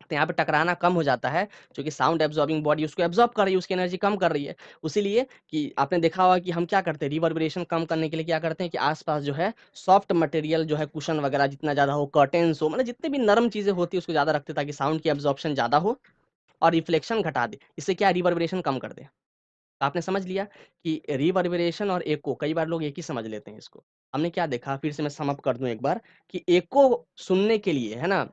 तो यहाँ पे टकराना कम हो जाता है, क्योंकि साउंड एब्जॉर्बिंग बॉडी उसको एब्जॉर्ब कर रही है, उसकी एनर्जी कम कर रही है। उसीलिए कि आपने देखा होगा कि हम क्या करते हैं, रिवर्बरेशन कम करने के लिए क्या करते हैं कि आसपास जो है सॉफ्ट मटेरियल जो है, कुशन वगैरह जितना ज़्यादा हो, कर्टेन्स हो, मतलब जितनी भी नरम चीज़ें होती है उसको ज़्यादा रखते हैं, ताकि साउंड की एब्जॉर्प्शन ज़्यादा हो और रिफ्लेक्शन घटा दे। इससे क्या रिवर्बरेशन कम कर दे। तो आपने समझ लिया कि रिवर्बरेशन और एको, कई बार लोग एक ही समझ लेते हैं इसको। हमने क्या देखा, फिर से मैं सम अप कर दूं एक बार, कि एको सुनने के लिए, है ना,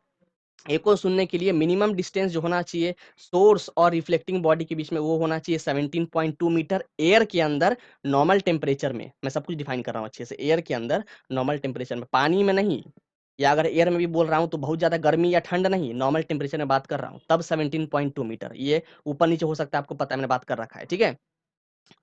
एको सुनने के लिए मिनिमम डिस्टेंस जो होना चाहिए सोर्स और रिफ्लेक्टिंग बॉडी के बीच में, वो होना चाहिए 17.2 मीटर एयर के अंदर, नॉर्मल टेम्परेचर में। मैं सब कुछ डिफाइन कर रहा हूँ अच्छे से, एयर के अंदर नॉर्मल टेम्परेचर में, पानी में नहीं, या अगर एयर में भी बोल रहा हूँ तो बहुत ज्यादा गर्मी या ठंड नहीं, नॉर्मल टेम्परेचर में बात कर रहा हूँ, तब 17.2 मीटर। ये ऊपर नीचे हो सकता है, आपको पता है, मैंने बात कर रखा है, ठीक है।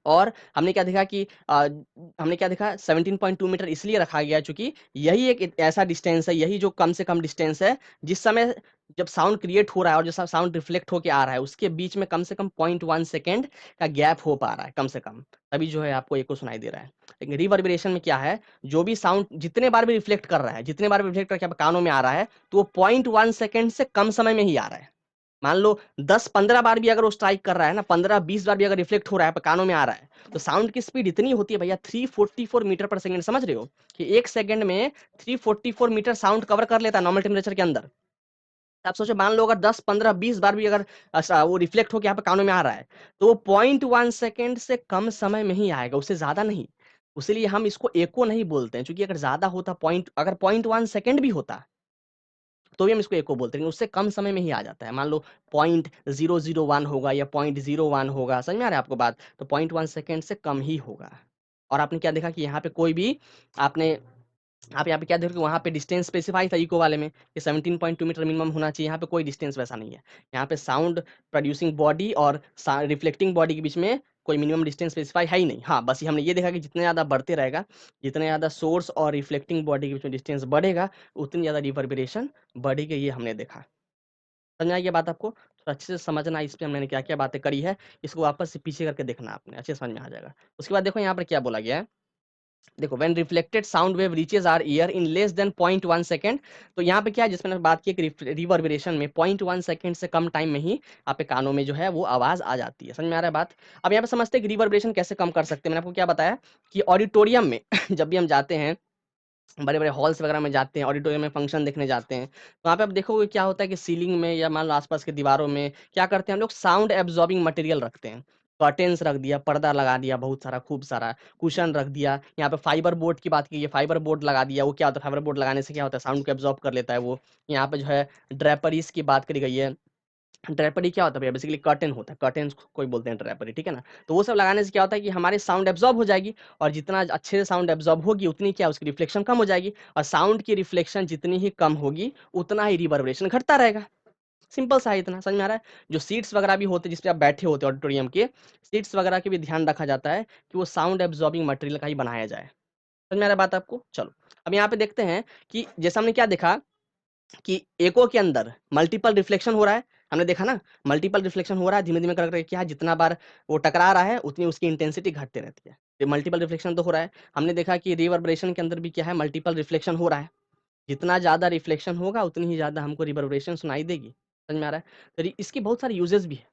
और हमने क्या देखा कि हमने क्या देखा, 17.2 मीटर इसलिए रखा गया क्योंकि यही एक ऐसा डिस्टेंस है, यही जो कम से कम डिस्टेंस है, जिस समय जब साउंड क्रिएट हो रहा है और जब साउंड रिफ्लेक्ट होके आ रहा है, उसके बीच में कम से कम 0.1 सेकेंड का गैप हो पा रहा है, कम से कम, तभी जो है आपको एको सुनाई दे रहा है। लेकिन रिवर्बरेशन में क्या है, जो भी साउंड जितने बार भी रिफ्लेक्ट कर रहा है, जितने बार भी रिफ्लेक्ट करके कानों में आ रहा है, तो वो 0.1 सेकेंड से कम समय में ही आ रहा है। मान लो 10-15 बार भी अगर वो स्ट्राइक कर रहा है ना, 15-20 बार भी अगर रिफ्लेक्ट हो रहा है, कानों में आ रहा है, तो साउंड की स्पीड इतनी होती है भैया, 344 मीटर पर सेकंड। समझ रहे हो कि एक सेकंड में 344 मीटर साउंड कवर कर लेता है नॉर्मल टेम्परेचर के अंदर। आप सोचो, मान लो अगर 10-15-20 बार भी अगर वो रिफ्लेक्ट होकर यहाँ पे कानों में आ रहा है, तो वो 0.1 सेकेंड से कम समय में ही आएगा, उससे ज्यादा नहीं। उसीलिए हम इसको एको नहीं बोलते हैं, क्योंकि अगर ज्यादा होता, अगर 0.1 सेकेंड भी होता, तो भी हम इसको एको बोलते हैं, लेकिन उससे कम समय में ही आ जाता है। मान लो 0.001 होगा या 0.01 होगा, समझ में आ रहा है आपको बात, तो 0.1 सेकेंड से कम ही होगा। और आपने क्या देखा कि यहाँ पे कोई भी, आपने आप यहाँ पे क्या देखो कि वहाँ पे डिस्टेंस स्पेसिफाई था इको वाले में कि 17.2 मीटर मिनिमम होना चाहिए। यहाँ पे कोई डिस्टेंस वैसा नहीं है। यहाँ पे साउंड प्रोड्यूसिंग बॉडी और रिफ्लेक्टिंग बॉडी के बीच में कोई मिनिमम डिस्टेंस स्पेसिफाई है ही नहीं। हाँ, बस हमने ये देखा कि जितना ज़्यादा बढ़ते रहेगा, जितना ज़्यादा सोर्स और रिफ्लेक्टिंग बॉडी के बीच में डिस्टेंस बढ़ेगा, उतनी ज़्यादा रिवर्बरेशन बढ़ेगी, ये हमने देखा। समझ में आई ये बात आपको? तो अच्छे से समझना इस पे मैंने क्या क्या बातें करी है, इसको वापस से पीछे करके देखना आपने, अच्छे से समझ में आ जाएगा। उसके बाद देखो यहाँ पर क्या बोला गया है, देखो when reflected sound wave reaches our ear in less than 0.1 second. तो यहाँ पे क्या है, जिसमें बात की कि रिवर्बरेशन में 0.1 सेकंड से कम टाइम में ही आपके कानों में जो है वो आवाज आ जाती है। समझ में आ रहा है बात? अब यहाँ पे समझते हैं कि रिवर्बरेशन कैसे कम कर सकते हैं। मैंने आपको क्या बताया कि ऑडिटोरियम में जब भी हम जाते हैं, बड़े बड़े हॉल्स वगैरह में जाते हैं, ऑडिटोरियम में फंक्शन देखने जाते हैं, तो वहाँ पे आप देखोगे क्या होता है कि सीलिंग में या मान लो आसपास के दीवारों में क्या करते हैं हम लोग, साउंड एब्जॉर्बिंग मटेरियल रखते हैं। कर्टेन्स रख दिया, पर्दा लगा दिया बहुत सारा, खूब सारा कुशन रख दिया। यहाँ पे फाइबर बोर्ड की बात की, फाइबर बोर्ड लगा दिया। वो क्या होता है, फाइबर बोर्ड लगाने से क्या होता है, साउंड को एब्जॉर्ब कर लेता है वो। यहाँ पे जो है ड्रेपरीज की बात करी गई है। ड्रेपरी क्या होता है भैया, बेसिकली कर्टेन होता है, कर्टेन कोई बोलते हैं ड्रेपरी, ठीक है ना। तो वो सब लगाने से क्या होता है कि हमारे साउंड एब्जॉर्ब हो जाएगी, और जितना अच्छे से साउंड एब्जॉर्ब होगी उतनी क्या उसकी रिफ्लेक्शन कम हो जाएगी, और साउंड की रिफ्लेक्शन जितनी ही कम होगी उतना ही रिवर्बरेशन घटता रहेगा। सिंपल सा है, इतना समझ में आ रहा है। जो सीट्स वगैरह भी होते हैं जिस पे आप बैठे होते हैं ऑडिटोरियम के, सीट्स वगैरह के भी ध्यान रखा जाता है कि वो साउंड एब्जॉर्बिंग मटेरियल का ही बनाया जाए। समझ में आ रहा है बात आपको। चलो अब यहाँ पे देखते हैं कि जैसा हमने क्या देखा कि एको के अंदर मल्टीपल रिफ्लेक्शन हो रहा है। हमने देखा ना, मल्टीपल रिफ्लेक्शन हो रहा है, धीमे धीमे कर क्या है, जितना बार वो टकरा रहा है उतनी उसकी इंटेंसिटी घटती रहती है। ये मल्टीपल रिफ्लेक्शन तो हो रहा है। हमने देखा कि रिवर्बरेशन के अंदर भी क्या है, मल्टीपल रिफ्लेक्शन हो रहा है। जितना ज़्यादा रिफ्लेक्शन होगा उतनी ही ज़्यादा हमको रिवर्बरेशन सुनाई देगी। समझ में आ रहा है। तो इसकी बहुत सारे यूजेस भी है।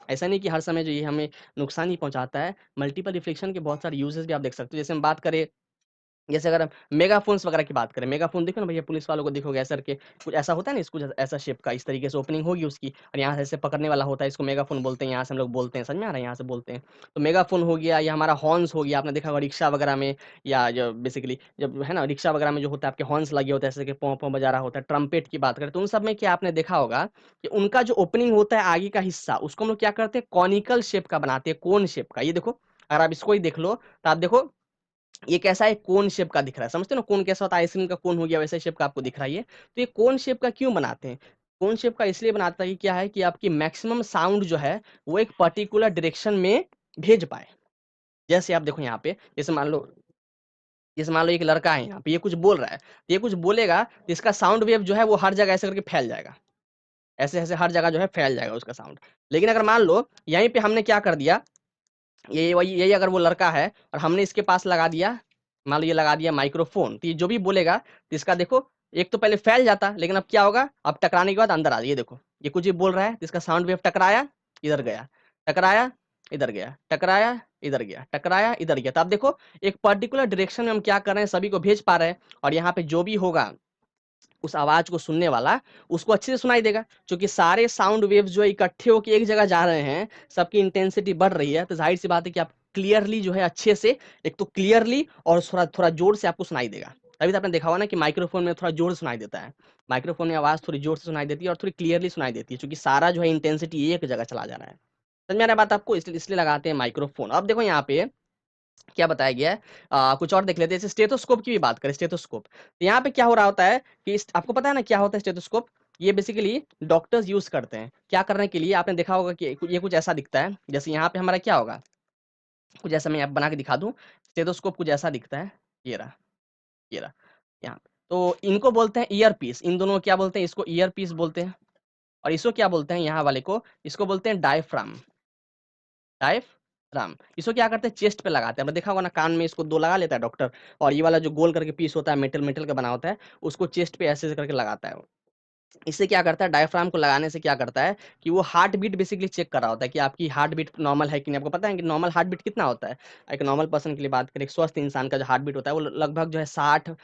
ऐसा नहीं कि हर समय जो ये हमें नुकसान ही पहुंचाता है। मल्टीपल रिफ्लेक्शन के बहुत सारे यूजेस भी आप देख सकते हो। जैसे हम बात करें, जैसे अगर हम मेगाफोन्स वगैरह की बात करें, मेगाफोन देखो ना भैया, पुलिस वालों को देखोगे ऐसा करके कुछ ऐसा होता है ना, इसको ऐसा शेप का, इस तरीके से ओपनिंग होगी उसकी, और यहाँ से ऐसे पकड़ने वाला होता है, इसको मेगाफोन बोलते हैं। यहाँ से हम लोग बोलते हैं, समझ में आ रहा है, यहाँ से बोलते हैं। तो मेगाफोन हो गया, या हमारा हॉर्न्स हो गया। आपने देखा होगा रिक्शा वगैरह में, या जो बेसिकली जब है ना रिक्शा वगैरह में जो होता है आपके हॉर्न्स लगे होते हैं, ऐसे कि पों पों बजा रहा होता है। ट्रम्पेट की बात करें तो उन सब में क्या आपने देखा होगा कि उनका जो ओपनिंग होता है आगे का हिस्सा, उसको हम लोग क्या करते हैं, कॉनिकल शेप का बनाते हैं, कोन शेप का। ये देखो, अगर आप इसको ही देख लो तो आप देखो ये कैसा है, कोन शेप का दिख रहा है। समझते हो ना, कोन कैसा होता है, आइसक्रीम का कोन हो गया वैसे शेप का आपको दिख रहा है ये। तो ये कोन शेप का क्यों बनाते हैं, कोन शेप का इसलिए बनाता है कि क्या है कि आपकी मैक्सिमम साउंड जो है वो एक पर्टिकुलर डायरेक्शन में भेज पाए। जैसे आप देखो यहाँ पे, जैसे मान लो एक लड़का है यहाँ पे, ये कुछ बोल रहा है, तो ये कुछ बोलेगा तो इसका साउंड वेव जो है वो हर जगह ऐसे करके फैल जाएगा, ऐसे ऐसे हर जगह जो है फैल जाएगा उसका साउंड। लेकिन अगर मान लो यहीं पे हमने क्या कर दिया, ये वही यही अगर वो लड़का है और हमने इसके पास लगा दिया, मान लो ये लगा दिया माइक्रोफोन, तो ये जो भी बोलेगा तो इसका देखो, एक तो पहले फैल जाता, लेकिन अब क्या होगा, अब टकराने के बाद अंदर आ ये देखो, ये कुछ भी बोल रहा है तो इसका साउंड वेव टकराया, इधर गया, टकराया, इधर गया, टकराया, इधर गया, टकराया, इधर गया। तो अब देखो एक पर्टिकुलर डायरेक्शन में हम क्या कर रहे हैं, सभी को भेज पा रहे हैं, और यहाँ पे जो भी होगा उस आवाज को सुनने वाला, उसको अच्छे से सुनाई देगा। क्योंकि सारे साउंड वेव्स जो इकट्ठे होकर एक जगह जा रहे हैं, सबकी इंटेंसिटी बढ़ रही है, तो जाहिर सी बात है कि आप क्लियरली जो है अच्छे से, एक तो क्लियरली और थोड़ा थोड़ा जोर से आपको सुनाई देगा। तभी तो आपने देखा होगा ना कि माइक्रोफोन में थोड़ा जोर से सुनाई देता है, माइक्रोफोन में आवाज थोड़ी जोर से सुनाई देती है और थोड़ी क्लियरली सुनाई देती है, क्योंकि सारा जो है इंटेंसिटी एक जगह चला जा रहा है। समझ में आ रहा है बात आपको, इसलिए लगाते हैं माइक्रोफोन। अब देखो यहाँ पे क्या बताया गया है, कुछ और देख लेते हैं। जैसे स्टेथोस्कोप की भी बात करें, स्टेथोस्कोप, तो यहाँ पे क्या हो रहा होता है कि आपको पता है ना क्या होता है स्टेथोस्कोप। ये बेसिकली डॉक्टर्स यूज करते हैं क्या करने के लिए, आपने देखा होगा कि ये कुछ ऐसा दिखता है। जैसे यहाँ पे हमारा क्या होगा, कुछ ऐसा मैं यहाँ बना के दिखा दूं, स्टेथोस्कोप कुछ ऐसा दिखता है, ये रहा, ये रहा यहाँ पे। तो इनको बोलते हैं ईयर पीस, इन दोनों को क्या बोलते हैं, इसको ईयर पीस बोलते हैं, और इसको क्या बोलते हैं, यहाँ वाले को, इसको बोलते हैं डायफ्राम, डायफ्राम। इसको क्या करते हैं, चेस्ट पे लगाते हैं। हमने देखा होगा ना, कान में इसको दो लगा लेता है डॉक्टर, और ये वाला जो गोल करके पीस होता है, मेटल मेटल का बना होता है, उसको चेस्ट पे ऐसे ऐसे करके लगाता है वो। इससे क्या करता है, डायफ्राम को लगाने से क्या करता है कि वो हार्ट बीट बेसिकली चेक कर रहा होता है कि आपकी हार्ट बीट नॉर्मल है कि नहीं। आपको पता है कि नॉर्मल हार्ट बीट कितना होता है, एक नॉर्मल पर्सन के लिए बात करें, एक स्वस्थ इंसान का जो हार्ट बीट होता है वो लगभग जो है 60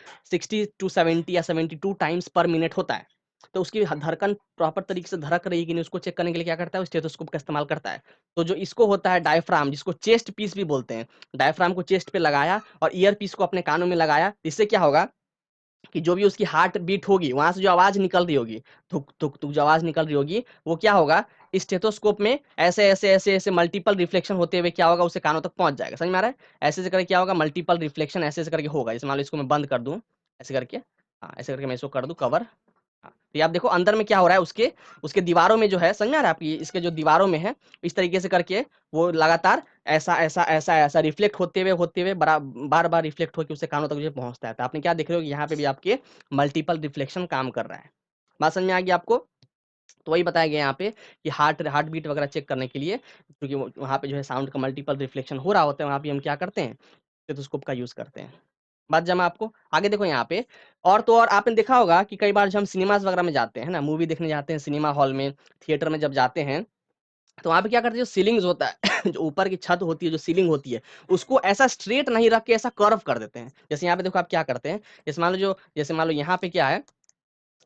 टू 70 या 72 टाइम्स पर मिनट होता है। तो उसकी धड़कन प्रॉपर तरीके से धड़क रही है कि नहीं, उसको चेक करने के लिए क्या करता है, वो स्टेथोस्कोप का इस्तेमाल करता है। तो जो इसको होता है डायफ्राम, जिसको चेस्ट पीस भी बोलते हैं, डायफ्राम को चेस्ट पे लगाया और ईयर पीस को अपने कानों में लगाया, इससे क्या होगा कि जो भी उसकी हार्ट बीट होगी, वहां से जो आवाज निकल रही होगी, थुक थुक थुक जो आवाज निकल रही होगी, वो क्या होगा, स्टेथोस्कोप में ऐसे ऐसे ऐसे ऐसे मल्टीपल रिफ्लेक्शन होते हुए क्या होगा, उससे कानों तक पहुंच जाएगा। समझ में आ रहा है, ऐसे ऐसे करके क्या होगा, मल्टीपल रिफ्लेक्शन ऐसे ऐसे करके होगा। जैसे मान लो इसको मैं बंद कर दूं, ऐसे करके, हाँ ऐसे करके मैं इसको कर दूं कवर, हाँ, तो ये आप देखो अंदर में क्या हो रहा है, उसके उसके दीवारों में जो है, समझ में आ रहा है आपकी, इसके जो दीवारों में है, इस तरीके से करके वो लगातार ऐसा ऐसा ऐसा ऐसा रिफ्लेक्ट होते हुए बार बार रिफ्लेक्ट होकर उससे कानों तक जो पहुंचता है। तो आपने क्या देख रहे हो कि यहाँ पे भी आपके मल्टीपल रिफ्लेक्शन काम कर रहा है। बात समझ में आ गई आपको। तो वही बताया गया यहाँ पे कि हार्ट बीट वगैरह चेक करने के लिए, क्योंकि वहाँ पे जो है साउंड का मल्टीपल रिफ्लेक्शन हो रहा होता है, वहाँ पे हम क्या करते हैं, स्टेथोस्कोप का यूज करते हैं। बात जमा आपको। आगे देखो यहाँ पे, और तो और आपने देखा होगा कि कई बार जब हम सिनेमाज वगैरह में जाते हैं ना, मूवी देखने जाते हैं सिनेमा हॉल में, थिएटर में जब जाते हैं, तो वहाँ पे क्या करते हैं, जो सीलिंग्स होता है जो ऊपर की छत होती है, जो सीलिंग होती है, उसको ऐसा स्ट्रेट नहीं रख के ऐसा कर्व कर देते हैं। जैसे यहाँ पे देखो आप क्या करते हैं, जैसे मान लो यहाँ पे क्या है,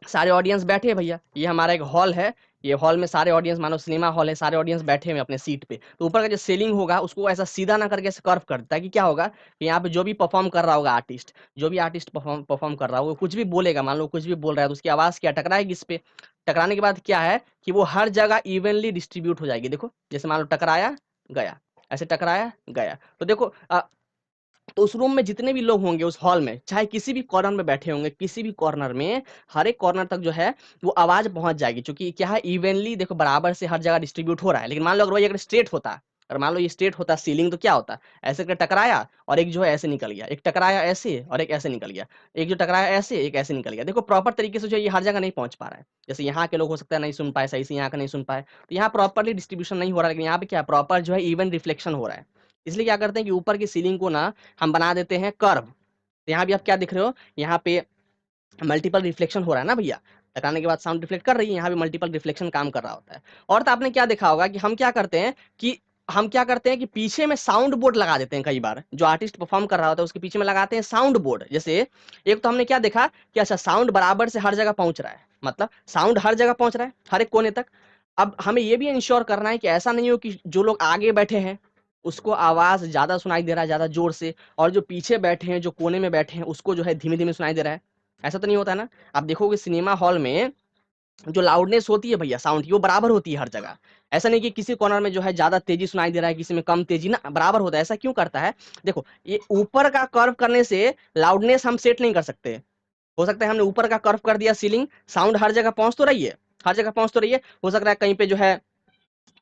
सारे ऑडियंस बैठे हैं भैया, ये हमारा एक हॉल है, ये हॉल में सारे ऑडियंस, मानो सिनेमा हॉल है, सारे ऑडियंस बैठे हुए अपने सीट पे, तो ऊपर का जो सीलिंग होगा उसको ऐसा सीधा ना करके ऐसे कर्व कर देता है कि क्या होगा कि यहाँ पे जो भी परफॉर्म कर रहा होगा आर्टिस्ट, जो भी आर्टिस्ट परफॉर्म कर रहा होगा, कुछ भी बोलेगा, मान लो कुछ भी बोल रहा है तो उसकी आवाज क्या टकराएगी इस पे, टकराने के बाद क्या है कि वो हर जगह इवनली डिस्ट्रीब्यूट हो जाएगी। देखो जैसे मान लो टकराया गया, ऐसे टकराया गया, तो देखो तो उस रूम में जितने भी लोग होंगे उस हॉल में, चाहे किसी भी कॉर्नर में बैठे होंगे, किसी भी कॉर्नर में, हर एक कॉर्नर तक जो है वो आवाज पहुंच जाएगी, क्योंकि क्या है इवनली देखो बराबर से हर जगह डिस्ट्रीब्यूट हो रहा है। लेकिन मान लो अगर वही अगर स्ट्रेट होता, अगर मान लो ये स्ट्रेट होता सीलिंग, तो क्या होता, ऐसे करके टकराया और एक जो है ऐसे निकल गया, एक टकराया ऐसे और एक ऐसे निकल गया, एक जो टकराया ऐसे एक ऐसे निकल गया। देखो प्रॉपर तरीके से जो है ये हर जगह नहीं पहुंच पा रहा है। जैसे यहाँ के लोग हो सकता है नहीं सुन पाए सही से, यहाँ का नहीं सुन पाए, तो यहाँ प्रॉपरली डिस्ट्रीब्यूशन नहीं हो रहा है, लेकिन यहाँ पे क्या प्रॉपर जो है इवन रिफ्लेक्शन हो रहा है। इसलिए क्या करते हैं कि ऊपर की सीलिंग को ना हम बना देते हैं कर्व। तो यहाँ भी आप क्या दिख रहे हो, यहाँ पे मल्टीपल रिफ्लेक्शन हो रहा है ना भैया, टकराने के बाद साउंड रिफ्लेक्ट कर रही है, यहाँ भी मल्टीपल रिफ्लेक्शन काम कर रहा होता है। और तो आपने क्या देखा होगा कि हम क्या करते हैं कि पीछे में साउंड बोर्ड लगा देते हैं। कई बार जो आर्टिस्ट परफॉर्म कर रहा होता है उसके पीछे में लगाते हैं साउंड बोर्ड। जैसे एक तो हमने क्या देखा कि अच्छा साउंड बराबर से हर जगह पहुंच रहा है, मतलब साउंड हर जगह पहुंच रहा है, हर एक कोने तक। अब हमें ये भी इंश्योर करना है कि ऐसा नहीं हो कि जो लोग आगे बैठे हैं उसको आवाज ज्यादा सुनाई दे रहा है, ज्यादा जोर से, और जो पीछे बैठे हैं, जो कोने में बैठे हैं, उसको जो है धीमे धीमे सुनाई दे रहा है। ऐसा तो नहीं होता ना। आप देखोगे सिनेमा हॉल में जो लाउडनेस होती है भैया साउंड की, वो बराबर होती है हर जगह। ऐसा नहीं कि किसी कॉर्नर में जो है ज्यादा तेजी सुनाई दे रहा है, किसी में कम तेजी, ना बराबर होता है। ऐसा क्यों करता है, देखो ये ऊपर का कर्व करने से लाउडनेस हम सेट नहीं कर सकते। हो सकता है हमने ऊपर का कर्व कर दिया सीलिंग, साउंड हर जगह पहुंच तो रही है, हर जगह पहुंच तो रही है, हो सकता है कहीं पे जो है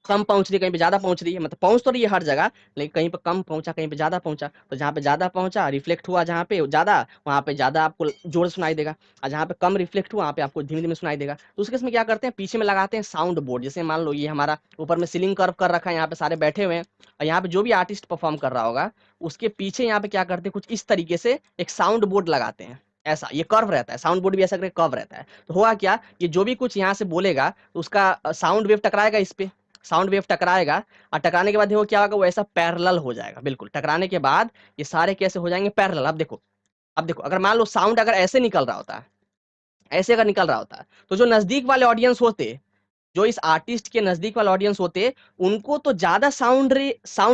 कम पहुंच रही है, कहीं पे ज्यादा पहुंच रही है, मतलब पहुंच तो रही है हर जगह, लेकिन कहीं पे कम पहुंचा, कहीं पे ज्यादा पहुंचा। तो जहाँ पे ज्यादा पहुंचा रिफ्लेक्ट हुआ, जहाँ पे ज्यादा वहां पे ज्यादा आपको जोर से सुनाई देगा, और जहाँ पे कम रिफ्लेक्ट हुआ वहाँ पे आपको धीमे धीमे सुनाई देगा। तो उसके इसमें क्या करते हैं, पीछे में लगाते हैं साउंड बोर्ड। जैसे मान लो ये हमारा ऊपर में सीलिंग कर्व कर रखा है, यहाँ पे सारे बैठे हुए हैं, और यहाँ पे जो भी आर्टिस्ट परफॉर्म कर रहा होगा उसके पीछे यहाँ पे क्या करते हैं, कुछ इस तरीके से एक साउंड बोर्ड लगाते हैं। ऐसा ये कर्व रहता है, साउंड बोर्ड भी ऐसा करके कर्व रहता है। तो होगा क्या, ये जो भी कुछ यहाँ से बोलेगा तो उसका साउंड वेव टकराएगा इस पे, साउंड वेव टकराएगा, और टकराने के बाद देखो क्या होगा, वो ऐसा पैरेलल हो जाएगा। बिल्कुल टकराने के बाद ये सारे कैसे हो जाएंगे, पैरेलल। अब देखो अगर मान लो साउंड अगर ऐसे निकल रहा होता, ऐसे अगर निकल रहा होता, तो जो नजदीक वाले ऑडियंस होते, जो इस आर्टिस्ट के नजदीक वाले ऑडियंस होते, उनको तो ज्यादा साउंड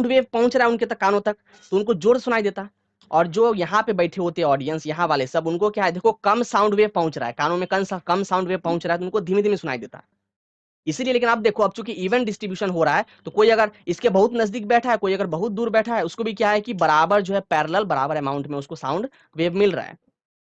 वेव पहुंच रहा है उनके तक, कानों तक, तो उनको जोर सुनाई देता। और जो यहाँ पे बैठे होते ऑडियंस, यहाँ वाले सब, उनको क्या है देखो कम साउंड वेव पहुंच रहा है, कानों में कम साउंड वेव पहुंच रहा है, तो उनको धीमे धीमे सुनाई देता। इसीलिए, लेकिन आप देखो अब चूंकि इवन डिस्ट्रीब्यूशन हो रहा है, तो कोई अगर इसके बहुत नजदीक बैठा है, कोई अगर बहुत दूर बैठा है, उसको भी क्या है कि बराबर जो है पैरेलल, बराबर अमाउंट में उसको साउंड वेव मिल रहा है।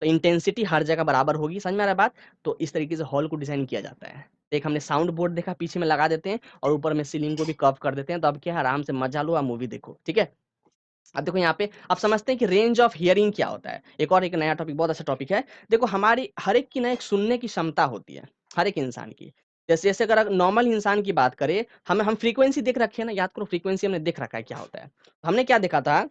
तो इंटेंसिटी हर जगह बराबर होगी। समझ में आ रहा है बात। तो इस तरीके से हॉल को डिजाइन किया जाता है। एक हमने साउंड बोर्ड देखा, पीछे में लगा देते हैं, और ऊपर में सीलिंग को भी कर्व कर देते हैं। तो अब क्या है, आराम से मजा लो, मूवी देखो, ठीक है। अब देखो यहाँ पे आप समझते हैं कि रेंज ऑफ हियरिंग क्या होता है। एक और एक नया टॉपिक, बहुत अच्छा टॉपिक है। देखो हमारी हर एक की ना एक सुनने की क्षमता होती है, हर एक इंसान की। जैसे जैसे अगर नॉर्मल इंसान की बात करें, हम फ्रीक्वेंसी देख रखे हैं ना, याद करो फ्रीक्वेंसी हमने देख रखा है क्या होता है। हमने क्या देखा था,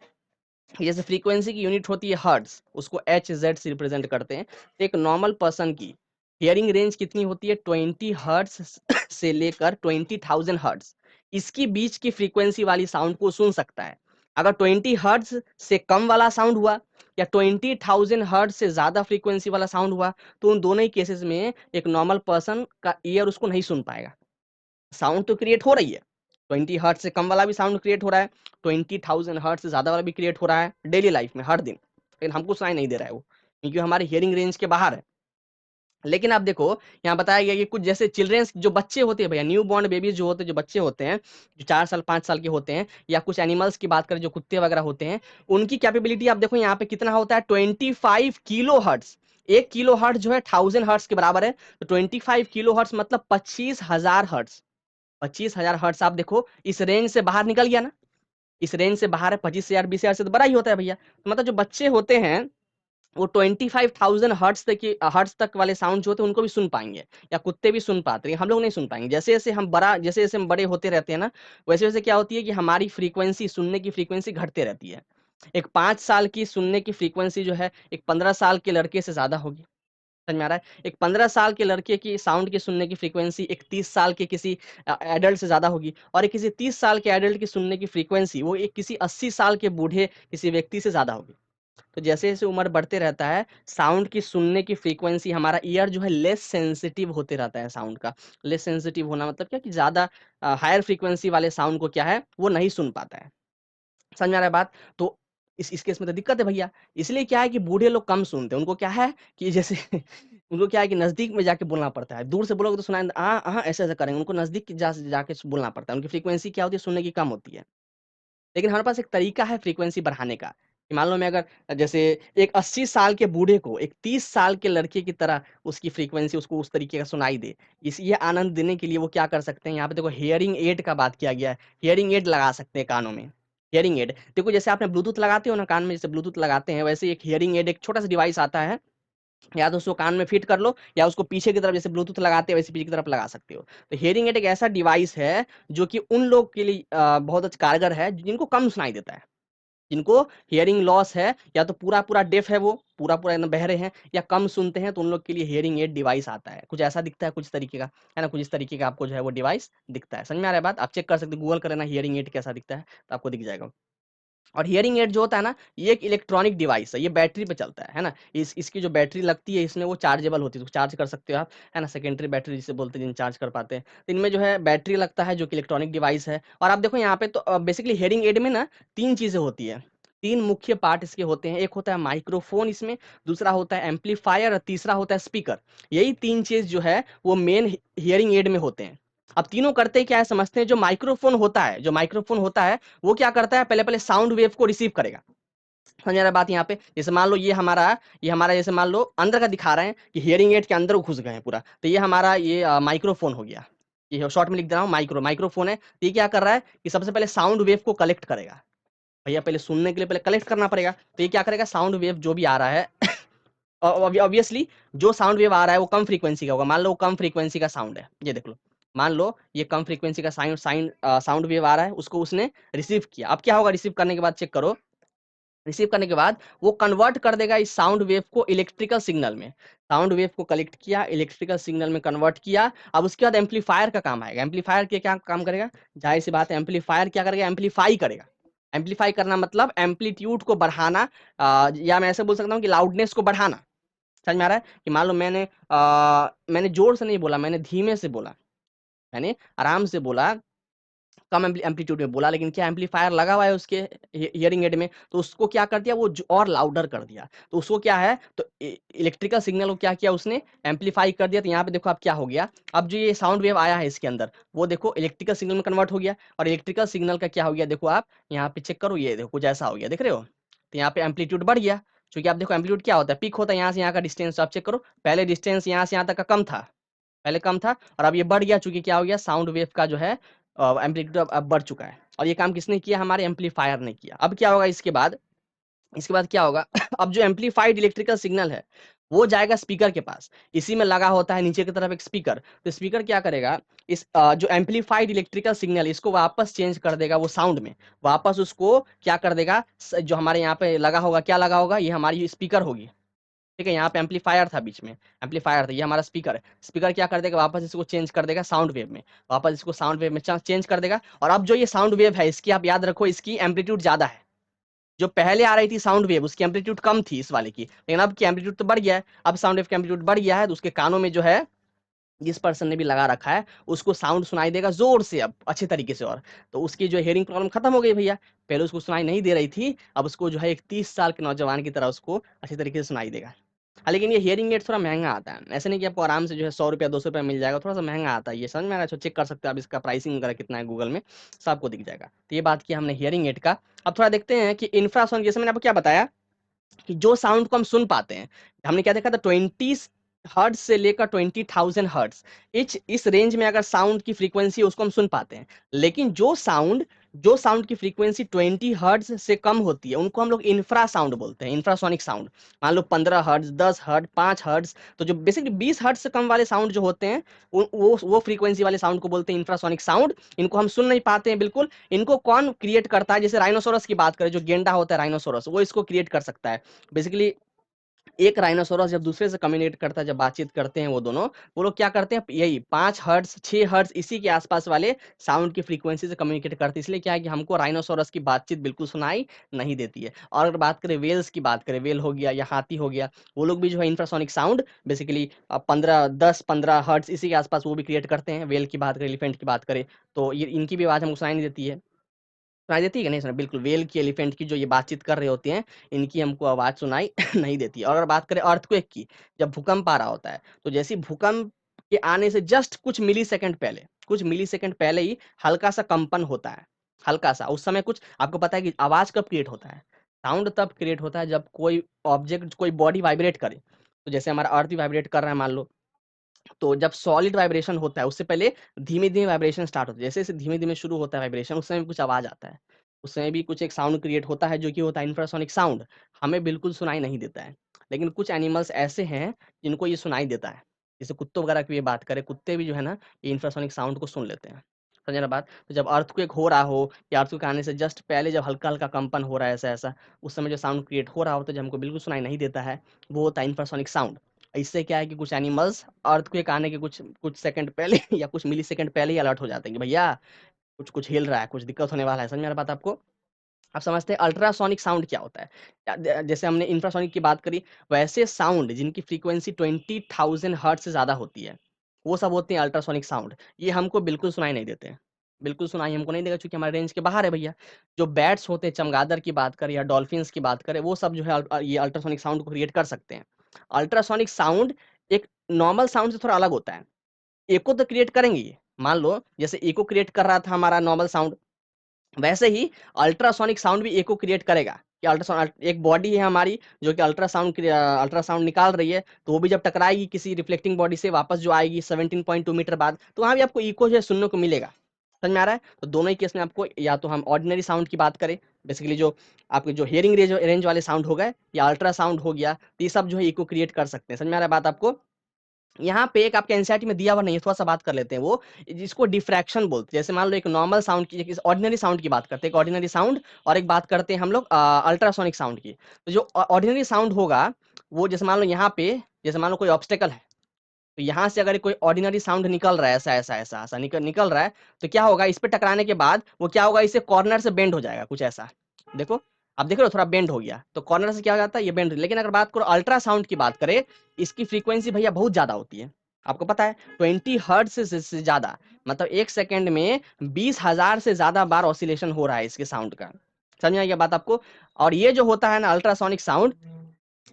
जैसे फ्रीक्वेंसी की यूनिट होती है हर्ट्ज, उसको एच जेड से रिप्रेजेंट करते हैं। तो एक नॉर्मल पर्सन की हियरिंग रेंज कितनी होती है, 20 हर्ट्ज से लेकर 20,000 हर्ट्ज, इसकी बीच की फ्रीक्वेंसी वाली साउंड को सुन सकता है। अगर 20 हर्ट्ज से कम वाला साउंड हुआ, या 20,000 हर्ट्ज से ज्यादा फ्रीक्वेंसी वाला साउंड हुआ, तो उन दोनों ही केसेस में एक नॉर्मल पर्सन का ईयर उसको नहीं सुन पाएगा। साउंड तो क्रिएट हो रही है, 20 हर्ट्ज से कम वाला भी साउंड क्रिएट हो रहा है, 20,000 हर्ट्ज से ज्यादा वाला भी क्रिएट हो रहा है डेली लाइफ में हर दिन, लेकिन हमको सुनाई नहीं दे रहा है वो, क्योंकि हमारे हियरिंग रेंज के बाहर है। लेकिन आप देखो यहाँ बताया गया कि कुछ जैसे चिल्ड्रेंस जो बच्चे होते हैं भैया, न्यू बॉर्न बेबीज जो होते हैं, जो बच्चे होते हैं, जो 4 साल 5 साल के होते हैं, या कुछ एनिमल्स की बात करें जो कुत्ते वगैरह होते हैं, उनकी कैपेबिलिटी आप देखो यहाँ पे कितना होता है, 25 किलो हर्ट्ज। 1 किलो हर्ट्ज जो है 1000 हर्ट्ज के बराबर है। तो 25 किलो हर्ट्ज मतलब 25,000 हर्ट्ज। 25,000 हर्ट्ज आप देखो इस रेंज से बाहर निकल गया ना, इस रेंज से बाहर है। 25,000 20,000 से तो बड़ा ही होता है भैया। तो मतलब जो बच्चे होते हैं वो 25,000 हर्ट्ज तक वाले साउंड जो होते हैं उनको भी सुन पाएंगे, या कुत्ते भी सुन पाते हैं, हम लोग नहीं सुन पाएंगे। जैसे जैसे हम बड़े होते रहते हैं ना, वैसे वैसे क्या होती है कि हमारी फ्रीक्वेंसी, सुनने की फ्रीक्वेंसी घटते रहती है। एक 5 साल की सुनने की फ्रीक्वेंसी जो है एक 15 साल के लड़के से ज्यादा होगी। समझ में आ रहा है। एक 15 साल के लड़के की साउंड की सुनने की फ्रीक्वेंसी एक 30 साल के किसी एडल्ट से ज्यादा होगी, और एक किसी 30 साल के एडल्ट की सुनने की फ्रीक्वेंसी वो एक किसी 80 साल के बूढ़े किसी व्यक्ति से ज्यादा होगी। तो जैसे-जैसे उम्र बढ़ते रहता है, साउंड की सुनने की फ्रीक्वेंसी हमारा ईयर जो है लेस सेंसिटिव होते रहता है साउंड का। लेस सेंसिटिव होना मतलब क्या कि ज़्यादा हायर फ्रीक्वेंसी वाले साउंड को क्या है, वो नहीं सुन पाता है। समझ में आ रहा है बात? तो इस केस में तो दिक्कत है भैया। इसलिए क्या है कि बूढ़े लोग कम सुनते हैं। उनको क्या है कि जैसे उनको क्या है कि नज़दीक में जाके बोलना पड़ता है। दूर से बोलोगे तो सुनाई ऐसे-ऐसे करेंगे। उनको नज़दीक जाके बोलना पड़ता है। उनकी फ्रीक्वेंसी क्या होती है, सुनने की कम होती है। लेकिन हमारे पास एक तरीका है फ्रीक्वेंसी बढ़ाने का, कि मान लो मैं अगर जैसे एक 80 साल के बूढ़े को एक 30 साल के लड़के की तरह उसकी फ्रीक्वेंसी उसको उस तरीके का सुनाई दे। ये आनंद देने के लिए वो क्या कर सकते हैं, यहाँ पे देखो हियरिंग एड का बात किया गया है। हियरिंग एड लगा सकते हैं कानों में। हियरिंग एड देखो, जैसे आपने ब्लूटूथ लगाते हो ना कान में, जैसे ब्लूटूथ लगाते हैं वैसे एक हियरिंग एड एक छोटा सा डिवाइस आता है। या तो उसको कान में फिट कर लो या उसको पीछे की तरफ जैसे ब्लूटूथ लगाते हैं वैसे पीछे की तरफ लगा सकते हो। तो हियरिंग एड एक ऐसा डिवाइस है जो कि उन लोग के लिए बहुत अच्छा कारगर है जिनको कम सुनाई देता है। जिनको हियरिंग लॉस है या तो पूरा-पूरा डेफ है, वो पूरा-पूरा एकदम बहरे हैं या कम सुनते हैं, तो उन लोग के लिए हियरिंग एड डिवाइस आता है। कुछ ऐसा दिखता है कुछ तरीके का, है ना? कुछ इस तरीके का आपको जो है वो डिवाइस दिखता है। समझ में आ रहा है बात? आप चेक कर सकते हो, गूगल कर लेना हियरिंग एड कैसा दिखता है, तो आपको दिख जाएगा। और हियरिंग एड जो होता है ना, ये एक इलेक्ट्रॉनिक डिवाइस है, ये बैटरी पे चलता है ना? इसकी जो बैटरी लगती है इसमें वो चार्जेबल होती है, तो चार्ज कर सकते हो आप, है ना? सेकेंडरी बैटरी जिसे बोलते हैं, जिन चार्ज कर पाते हैं। तो इनमें जो है बैटरी लगता है जो कि इलेक्ट्रॉनिक डिवाइस है। और आप देखो यहाँ पे तो बेसिकली हियरिंग एड में ना 3 चीज़ें होती है। 3 मुख्य पार्ट इसके होते हैं। एक होता है माइक्रोफ़ोन इसमें, दूसरा होता है एम्पलीफायर और तीसरा होता है स्पीकर। यही 3 चीज़ जो है वो मेन हियरिंग एड में होते हैं। अब तीनों करते क्या है समझते हैं। जो माइक्रोफ़ोन होता है वो क्या करता है, पहले-पहले साउंड वेव को रिसीव करेगा। समझ आ रहा है बात यहाँ पे? जैसे मान लो ये हमारा जैसे मान लो अंदर का दिखा रहे हैं कि हियरिंग एड के अंदर वो घुस गए हैं पूरा। तो ये हमारा माइक्रोफ़ोन हो गया। ये शॉर्ट में लिख दे रहा हूँ, माइक्रोफ़ोन है। तो ये क्या कर रहा है कि सबसे पहले साउंड वेव को कलेक्ट करेगा। भैया पहले सुनने के लिए पहले कलेक्ट करना पड़ेगा। तो ये क्या करेगा, साउंड वेव जो भी आ रहा है ऑब्वियसली जो साउंड वेव आ रहा है वो कम फ्रीक्वेंसी का होगा। मान लो वो कम फ्रीक्वेंसी का साउंड है, ये देख लो। मान लो ये कम फ्रीक्वेंसी का साउंड वेव आ रहा है, उसको उसने रिसीव किया। अब क्या होगा, रिसीव करने के बाद चेक करो, रिसीव करने के बाद वो कन्वर्ट कर देगा इस साउंड वेव को इलेक्ट्रिकल सिग्नल में। साउंड वेव को कलेक्ट किया, इलेक्ट्रिकल सिग्नल में कन्वर्ट किया। अब उसके बाद एम्पलीफायर का काम आएगा। एम्पलीफायर के क्या काम करेगा, जाहिर-सी बात है एम्पलीफायर क्या करेगा, एम्पलीफाई करेगा। एम्पलीफाई करना मतलब एम्पलीट्यूड को बढ़ाना, या मैं ऐसे बोल सकता हूँ कि लाउडनेस को बढ़ाना। समझ में आ रहा है कि मान लो मैंने ज़ोर से नहीं बोला, मैंने धीमे से बोला, मैंने आराम से बोला, कम एम्पलीट्यूड में बोला, लेकिन क्या एम्पलीफायर लगा हुआ है उसके हियरिंग एड में, तो उसको क्या कर दिया, वो और लाउडर कर दिया। तो उसको क्या है, तो इलेक्ट्रिकल सिग्नल को क्या किया उसने, एम्पलीफाई कर दिया। तो यहाँ पे देखो अब क्या हो गया, अब जो ये साउंड वेव आया है इसके अंदर, वो देखो इलेक्ट्रिकल सिग्नल में कन्वर्ट हो गया। और इलेक्ट्रिकल सिग्नल का क्या हो गया, देखो आप यहाँ पे चेक करो, ये देखो कुछ ऐसा हो गया, देख रहे हो? तो यहाँ पे एम्पलीट्यूड बढ़ गया। क्योंकि आप देखो एम्पलीट्यूड क्या होता है, पीक होता है यहाँ से यहाँ का डिस्टेंस। आप चेक करो, पहले डिस्टेंस यहाँ से यहाँ तक का कम था, पहले कम था और अब ये बढ़ गया। चूँकि क्या हो गया, साउंड वेव का जो है एम्पलीट्यूड अब बढ़ चुका है। और ये काम किसने किया, हमारे एम्पलीफायर ने किया। अब क्या होगा इसके बाद क्या होगा अब जो एम्पलीफाइड इलेक्ट्रिकल सिग्नल है, वो जाएगा स्पीकर के पास। इसी में लगा होता है नीचे की तरफ एक स्पीकर। तो स्पीकर क्या करेगा, जो एम्पलीफाइड इलेक्ट्रिकल सिग्नल है, इसको वापस चेंज कर देगा वो साउंड में। वापस उसको क्या कर देगा, जो हमारे यहाँ पे लगा होगा, क्या लगा होगा, ये हमारी स्पीकर होगी। ठीक है, यहाँ पे एम्पलीफायर था बीच में, एम्पलीफायर था, ये हमारा स्पीकर है। स्पीकर क्या कर देगा, वापस इसको चेंज कर देगा साउंड वेव में, वापस इसको साउंड वेव में चेंज कर देगा। और अब जो ये साउंड वेव है, इसकी आप याद रखो, इसकी एम्पलीट्यूड ज़्यादा है। जो पहले आ रही थी साउंड वेव, उसकी एम्पलीट्यूड कम थी इस वाले की, लेकिन अब की एम्पलीट्यूड तो बढ़ गया है। अब साउंड वेव की एम्पलीट्यूड बढ़ गया है, तो उसके कानों में जो है, जिस पर्सन ने भी लगा रखा है, उसको साउंड सुनाई देगा ज़ोर से, अब अच्छे तरीके से। और तो उसकी जो हियरिंग प्रॉब्लम खत्म हो गई भैया। पहले उसको सुनाई नहीं दे रही थी, अब उसको जो है एक 30 साल के नौजवान की तरह उसको अच्छे तरीके से सुनाई देगा। हाँ, लेकिन ये हियरिंग एड थोड़ा महँगा आता है। ऐसे नहीं कि आपको आराम से जो है ₹100 ₹200 मिल जाएगा, थोड़ा-सा महँगा आता है ये, समझ में आ रहा है? तो चेक कर सकते हो आप, इसका प्राइसिंग वगैरह कितना है गूगल में, सब आपको दिख जाएगा। तो ये बात किया हमने हियरिंग एड का। अब थोड़ा देखते हैं कि इंफ्रासाउंड, जैसे मैंने आपको क्या बताया कि जो साउंड को हम सुन पाते हैं, हमने क्या देखा था, 20 हर्ट्ज से लेकर 20,000 हर्ट्ज, इस रेंज में अगर साउंड की फ्रीक्वेंसी है उसको हम सुन पाते हैं। लेकिन जो साउंड की फ्रीक्वेंसी 20 हर्ट्ज से कम होती है, उनको हम लोग इंफ्रासाउंड बोलते हैं, इंफ्रासोनिक साउंड। मान लो 15 हर्ट्ज, 10 हर्ट्ज, 5 हर्ट्ज। तो जो बेसिकली 20 हर्ट्ज से कम वाले साउंड जो होते हैं, वो फ्रीक्वेंसी वाले साउंड को बोलते हैं इंफ्रासोनिक साउंड। इनको हम सुन नहीं पाते हैं बिल्कुल। इनको कौन क्रिएट करता है, जैसे राइनोसोरस की बात करें, जो गेंडा होता है राइनोसोरस, वो इसको क्रिएट कर सकता है। बेसिकली एक राइनोसोरस जब दूसरे से कम्युनिकेट करता है, जब बातचीत करते हैं वो दोनों, वो लोग क्या करते हैं, यही 5 हर्ट्ज 6 हर्ट्ज इसी के आसपास वाले साउंड की फ्रीक्वेंसी से कम्युनिकेट करते हैं। इसलिए क्या है कि हमको राइनोसोरस की बातचीत बिल्कुल सुनाई नहीं देती है। और अगर बात करें वेल्स की, बात करें वेल हो गया या हाथी हो गया, वो लोग भी जो है इंफ्रासोनिक साउंड बेसिकली 10-15 हर्ट्ज इसी के आसपास वो भी क्रिएट करते हैं। वेल की बात करें, एलिफेंट की बात करें, तो ये इनकी भी आवाज हमको सुनाई नहीं देती है। सुनाई देती है कि नहीं सुनाई? बिल्कुल, व्हेल की, एलिफेंट की जो ये बातचीत कर रहे होते हैं, इनकी हमको आवाज़ सुनाई नहीं देती है। और अगर बात करें अर्थक्वेक की, जब भूकंप आ रहा होता है, तो जैसे ही भूकंप के आने से जस्ट कुछ मिलीसेकंड पहले ही हल्का-सा कंपन होता है, हल्का-सा। उस समय कुछ आपको पता है कि आवाज़ कब क्रिएट होता है? साउंड तब क्रिएट होता है जब कोई ऑब्जेक्ट, कोई बॉडी वाइब्रेट करे। तो जैसे हमारा अर्थ भी वाइब्रेट कर रहा है मान लो, तो जब सॉलिड वाइब्रेशन होता है, उससे पहले धीमे-धीमे वाइब्रेशन स्टार्ट होता है। जैसे-जैसे धीमे-धीमे शुरू होता है वाइब्रेशन, उस समय कुछ आवाज़ आता है। उस समय भी कुछ एक साउंड क्रिएट होता है, जो कि होता है इंफ्रासोनिक साउंड। हमें बिल्कुल सुनाई नहीं देता है। लेकिन कुछ एनिमल्स ऐसे हैं, जिनको ये सुनाई देता है। जैसे कुत्तों वगैरह की भी बात करें, कुत्ते भी जो है ना, ये इंफ्रासोनिक साउंड को सुन लेते हैं। समझे ना बात? तो जब अर्थक्वेक हो रहा हो या अर्थक्वेक आने से जस्ट पहले जब हल्का-हल्का कंपन हो रहा है ऐसा-ऐसा, उस समय जो साउंड क्रिएट हो रहा होता है, जो हमको बिल्कुल सुनाई नहीं देता है, वो होता है इंफ्रासोनिक साउंड। इससे क्या है कि कुछ एनिमल्स अर्थक्वेक आने के कुछ कुछ सेकंड पहले या कुछ मिलीसेकंड पहले ही अलर्ट हो जाते हैं कि भैया कुछ कुछ हिल रहा है, कुछ दिक्कत होने वाला है। समझ में आ रहा बात आपको? आप समझते हैं अल्ट्रासोनिक साउंड क्या होता है? जैसे हमने इंफ्रासोनिक की बात करी, वैसे साउंड जिनकी फ्रीक्वेंसी 20,000 हर्ट्ज से ज़्यादा होती है, वो सब होते हैं अल्ट्रासोनिक साउंड। ये हमको बिल्कुल सुनाई नहीं देते हैं। बिल्कुल सुनाई हमको नहीं देगा, चूँकि हमारे रेंज के बाहर है भैया। जो बैट्स होते हैं, चमगादड़ की बात करें या डॉल्फिन्स की बात करें, वो सब जो है ये अल्ट्रासोनिक साउंड को क्रिएट कर सकते हैं। अल्ट्रासोनिक साउंड एक नॉर्मल साउंड से थोड़ा अलग होता है। इको तो क्रिएट करेंगे ये। मान लो जैसे इको क्रिएट कर रहा था हमारा नॉर्मल साउंड, वैसे ही अल्ट्रासोनिक साउंड भी इको क्रिएट करेगा। कि अल्ट्रासाउंड एक बॉडी है हमारी, जो कि अल्ट्रासाउंड निकाल रही है, तो वो भी जब टकराएगी किसी रिफ्लेक्टिंग बॉडी से, वापस जो आएगी 17.2 मीटर बाद, तो वहाँ भी आपको इको जो है सुनने को मिलेगा। समझ में आ रहा है? तो दोनों ही केस में आपको, या तो हम ऑर्डिनरी साउंड की बात करें, बेसिकली जो आपके जो हियरिंग रेंज रेंज वाले साउंड हो गए, या अल्ट्रासाउंड हो गया, तो ये सब जो है इको क्रिएट कर सकते हैं। समझ में आ रहा है बात आपको? यहाँ पे एक आपके एनसीईआरटी में दिया हुआ नहीं है, थोड़ा-सा बात कर लेते हैं वो, जिसको डिफ्रैक्शन बोलते हैं। जैसे मान लो एक नॉर्मल साउंड की, एक ऑर्डिनरी साउंड की बात करते हैं, एक ऑर्डिनरी साउंड, और एक बात करते हैं हम लोग अल्ट्रासोनिक साउंड की। तो जो ऑर्डिनरी साउंड होगा, वो जैसे मान लो यहाँ पे, जैसे मान लो कोई ऑब्स्टेकल है, तो यहाँ से अगर कोई ऑर्डिनरी साउंड निकल रहा है, ऐसा निकल निकल रहा है, तो क्या होगा, इस पे टकराने के बाद वो क्या होगा, इसे कॉर्नर से बेंड हो जाएगा कुछ ऐसा। देखो, आप देख रहे हो थोड़ा बेंड हो गया, तो कॉर्नर से क्या हो जाता है, ये बेंड। लेकिन अगर बात करो अल्ट्रासाउंड की बात करें, इसकी फ्रीक्वेंसी भैया बहुत ज़्यादा होती है। आपको पता है 20 हर्ट्ज से ज़्यादा, मतलब 1 सेकंड में 20,000 से ज़्यादा बार ऑसिलेशन हो रहा है इसके साउंड का। समझ में आ गया बात आपको? और ये जो होता है ना अल्ट्रासोनिक साउंड,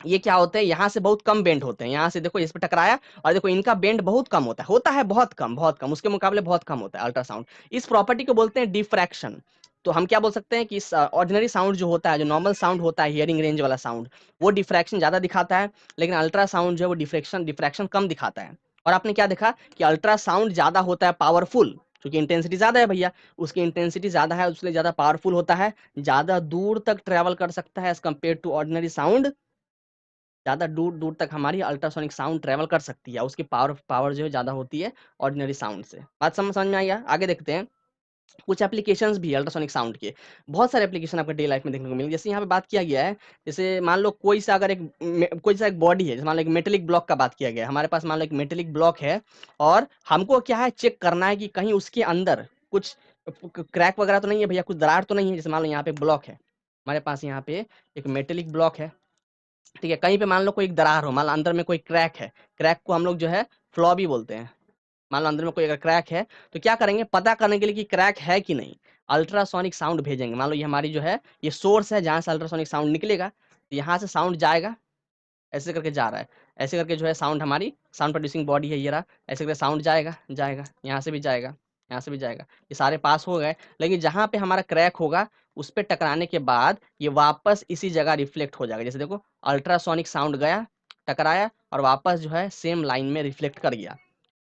ये क्या होते हैं, यहाँ से बहुत कम बेंड होते हैं। यहाँ से देखो इस पे टकराया, और देखो इनका बेंड बहुत कम होता है बहुत कम, उसके मुकाबले बहुत कम होता है अल्ट्रासाउंड। इस प्रॉपर्टी को बोलते हैं डिफ्रैक्शन। तो हम क्या बोल सकते हैं कि ऑर्डिनरी साउंड जो होता है, जो नॉर्मल साउंड होता है, हियरिंग रेंज वाला साउंड, वो डिफ्रैक्शन ज़्यादा दिखाता है, लेकिन अल्ट्रासाउंड जो है वो डिफ्रैक्शन डिफ्रैक्शन कम दिखाता है। और आपने क्या देखा कि अल्ट्रासाउंड ज़्यादा होता है पावरफुल, क्योंकि इंटेंसिटी ज़्यादा है भैया, उसकी इंटेंसिटी ज़्यादा है, इसलिए ज़्यादा पावरफुल होता है, ज़्यादा दूर तक ट्रैवल कर सकता है as compared to ordinary sound. ज़्यादा दूर-दूर तक हमारी अल्ट्रासोनिक साउंड ट्रैवल कर सकती है, उसकी पावर पावर जो है ज़्यादा होती है ऑर्डिनरी साउंड से। बात समझ समझ में आई है? आगे देखते हैं, कुछ एप्लीकेशंस भी है अल्ट्रासोनिक साउंड के। बहुत सारे एप्लीकेशन आपको डे लाइफ में देखने को मिलेंगे। जैसे यहाँ पे बात किया गया है, जैसे मान लो कोई सा एक बॉडी है, जैसे मान लो एक मेटेलिक ब्लॉक का बात किया गया है। हमारे पास मान लो एक मेटेलिक ब्लॉक है, और हमको क्या है, चेक करना है कि कहीं उसके अंदर कुछ क्रैक वगैरह तो नहीं है भैया, कुछ दरार तो नहीं है। जैसे मान लो यहाँ पे ब्लॉक है, हमारे पास यहाँ पे एक मेटेलिक ब्लॉक है, ठीक है? कहीं पे मान लो कोई एक दरार हो, मान लो अंदर में कोई क्रैक है, क्रैक को हम लोग जो है फ्लॉ भी बोलते हैं। मान लो अंदर में कोई अगर क्रैक है, तो क्या करेंगे, पता करने के लिए कि क्रैक है कि नहीं, अल्ट्रासोनिक साउंड भेजेंगे। मान लो ये हमारी जो है, ये सोर्स है जहाँ से अल्ट्रासोनिक साउंड निकलेगा, तो यहाँ से साउंड जाएगा, ऐसे करके जा रहा है, ऐसे करके जो है साउंड, हमारी साउंड प्रोड्यूसिंग बॉडी है ये रहा, ऐसे करके साउंड जाएगा, जाएगा, यहाँ से भी जाएगा, यहाँ से भी जाएगा, ये सारे पास हो गए। लेकिन जहाँ पे हमारा क्रैक होगा, उस पे टकराने के बाद ये वापस इसी जगह रिफ्लेक्ट हो जाएगा। जैसे देखो, अल्ट्रासोनिक साउंड गया, टकराया, और वापस जो है सेम लाइन में रिफ्लेक्ट कर गया।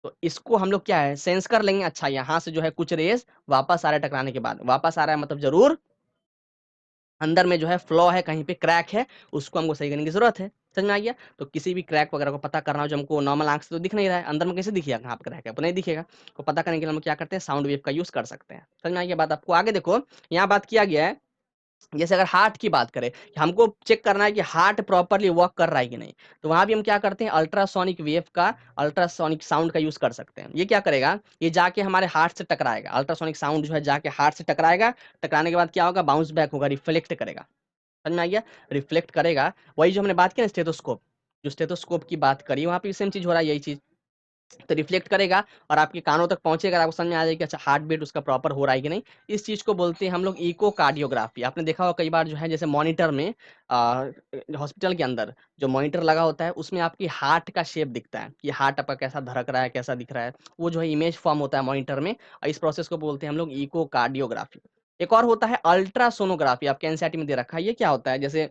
तो इसको हम लोग क्या है, सेंस कर लेंगे, अच्छा यहाँ से जो है कुछ रेज़ वापस आ रहा है, टकराने के बाद वापस आ रहा है, मतलब ज़रूर अंदर में जो है फ्लॉ है, कहीं पे क्रैक है, उसको हमको सही करने की ज़रूरत है। समझ में आ गया? तो किसी भी क्रैक वगैरह को पता करना हो, जो हमको नॉर्मल आँख से तो दिख नहीं रहा है, अंदर में कैसे दिखेगा कहाँ पे क्रैक है? नहीं दिखेगा। तो पता करने के लिए हम क्या करते हैं, साउंड वेव का यूज़ कर सकते हैं। समझ में आ गया बात आपको? आगे देखो, यहाँ बात किया गया है जैसे अगर हार्ट की बात करें, कि हमको चेक करना है कि हार्ट प्रॉपर्ली वर्क कर रहा है कि नहीं, तो वहाँ भी हम क्या करते हैं, अल्ट्रासोनिक वेव का, अल्ट्रासोनिक साउंड का यूज़ कर सकते हैं। ये क्या करेगा, ये जाके हमारे हार्ट से टकराएगा, अल्ट्रासोनिक साउंड जो है जाके हार्ट से टकराएगा, टकराने के बाद क्या होगा, बाउंस बैक होगा, रिफ्लेक्ट करेगा। समझ में आ गया? रिफ्लेक्ट करेगा, वही जो हमने बात की ना स्टेथोस्कोप, जो स्टेथोस्कोप की बात करी, वहाँ पे सेम चीज़ हो रहा है, यही चीज़। तो रिफ्लेक्ट करेगा और आपके कानों तक पहुंचेगा, आपको समझ में आ जाएगा कि अच्छा हार्ट बीट उसका प्रॉपर हो रहा है कि नहीं। इस चीज को बोलते हैं हम लोग इकोकार्डियोग्राफी। आपने देखा होगा कई बार जो है, जैसे मॉनिटर में हॉस्पिटल के अंदर जो मॉनिटर लगा होता है, उसमें आपकी हार्ट का शेप दिखता है कि हार्ट आपका कैसा धड़क रहा है, कैसा दिख रहा है, वो जो है इमेज फॉर्म होता है मॉनिटर में, और इस प्रोसेस को बोलते हैं हम लोग इकोकार्डियोग्राफी। एक और होता है अल्ट्रासोनोग्राफी, आपके एनसीईआरटी में दे रखा है। ये क्या होता है, जैसे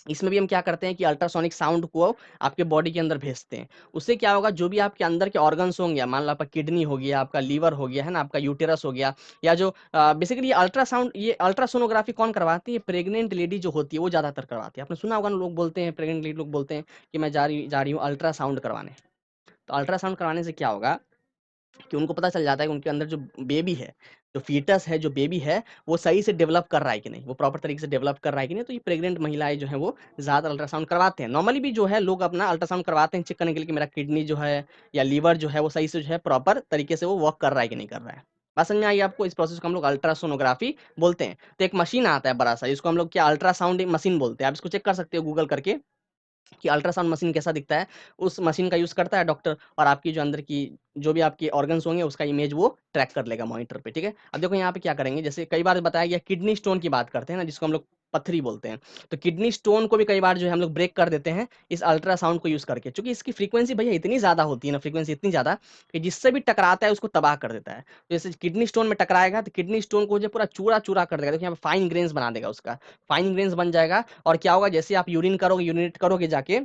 इसमें भी हम क्या करते हैं कि अल्ट्रासोनिक साउंड को आपके बॉडी के अंदर भेजते हैं। उससे क्या होगा, जो भी आपके अंदर के ऑर्गन्स होंगे, मान लो आपका किडनी हो गया, आपका लीवर हो गया, है ना, आपका यूटेरस हो गया, या जो बेसिकली अल्ट्रासाउंड, ये अल्ट्रासोनोग्राफी कौन करवाती है, प्रेग्नेंट लेडी जो होती है वो ज्यादातर करवाती है। आपने सुना होगा ना, लोग बोलते हैं, प्रेग्नेंट लेडी लोग बोलते हैं कि मैं जा रही हूँ अल्ट्रासाउंड करवाने। तो अल्ट्रासाउंड करवाने से क्या होगा कि उनको पता चल जाता है कि उनके अंदर जो बेबी है, जो फीटस है, जो बेबी है, वो सही से डेवलप कर रहा है कि नहीं, वो प्रॉपर तरीके से डेवलप कर रहा है कि नहीं। तो ये प्रेग्नेंट महिलाएं जो है वो ज़्यादा अल्ट्रासाउंड करवाते हैं। नॉर्मली भी जो है लोग अपना अल्ट्रासाउंड करवाते हैं चेक करने के लिए कि मेरा किडनी जो है या लीवर जो है वो सही से जो है प्रॉपर तरीके से वो वर्क कर रहा है कि नहीं कर रहा है। बात समझ में आई आपको? इस प्रोसेस को हम लोग अल्ट्रासोनोग्राफी बोलते हैं। तो एक मशीन आता है बड़ा सा, इसको हम लोग क्या अल्ट्रासाउंड मशीन बोलते हैं। आप इसको चेक कर सकते हो गूगल करके कि अल्ट्रासाउंड मशीन कैसा दिखता है। उस मशीन का यूज़ करता है डॉक्टर, और आपकी जो अंदर की जो भी आपके ऑर्गन्स होंगे उसका इमेज वो ट्रैक कर लेगा मॉनिटर पे, ठीक है। अब देखो यहाँ पे क्या करेंगे, जैसे कई बार बताया गया किडनी स्टोन की बात करते हैं ना, जिसको हम लोग पत्थरी बोलते हैं। तो किडनी स्टोन को भी कई बार जो है हम लोग ब्रेक कर देते हैं इस अल्ट्रासाउंड को यूज़ करके, क्योंकि इसकी फ्रीक्वेंसी भैया इतनी ज़्यादा होती है ना, फ्रीक्वेंसी इतनी ज़्यादा कि जिससे भी टकराता है उसको तबाह कर देता है। तो जैसे किडनी स्टोन में टकराएगा तो किडनी स्टोन को जो पूरा चूरा चूरा कर देगा, देखो यहाँ पे फाइन ग्रेन्स बना देगा, उसका फाइन ग्रेन्स बन जाएगा। और क्या होगा, जैसे आप यूरिन करोगे, यूरिनेट करोगे जाके,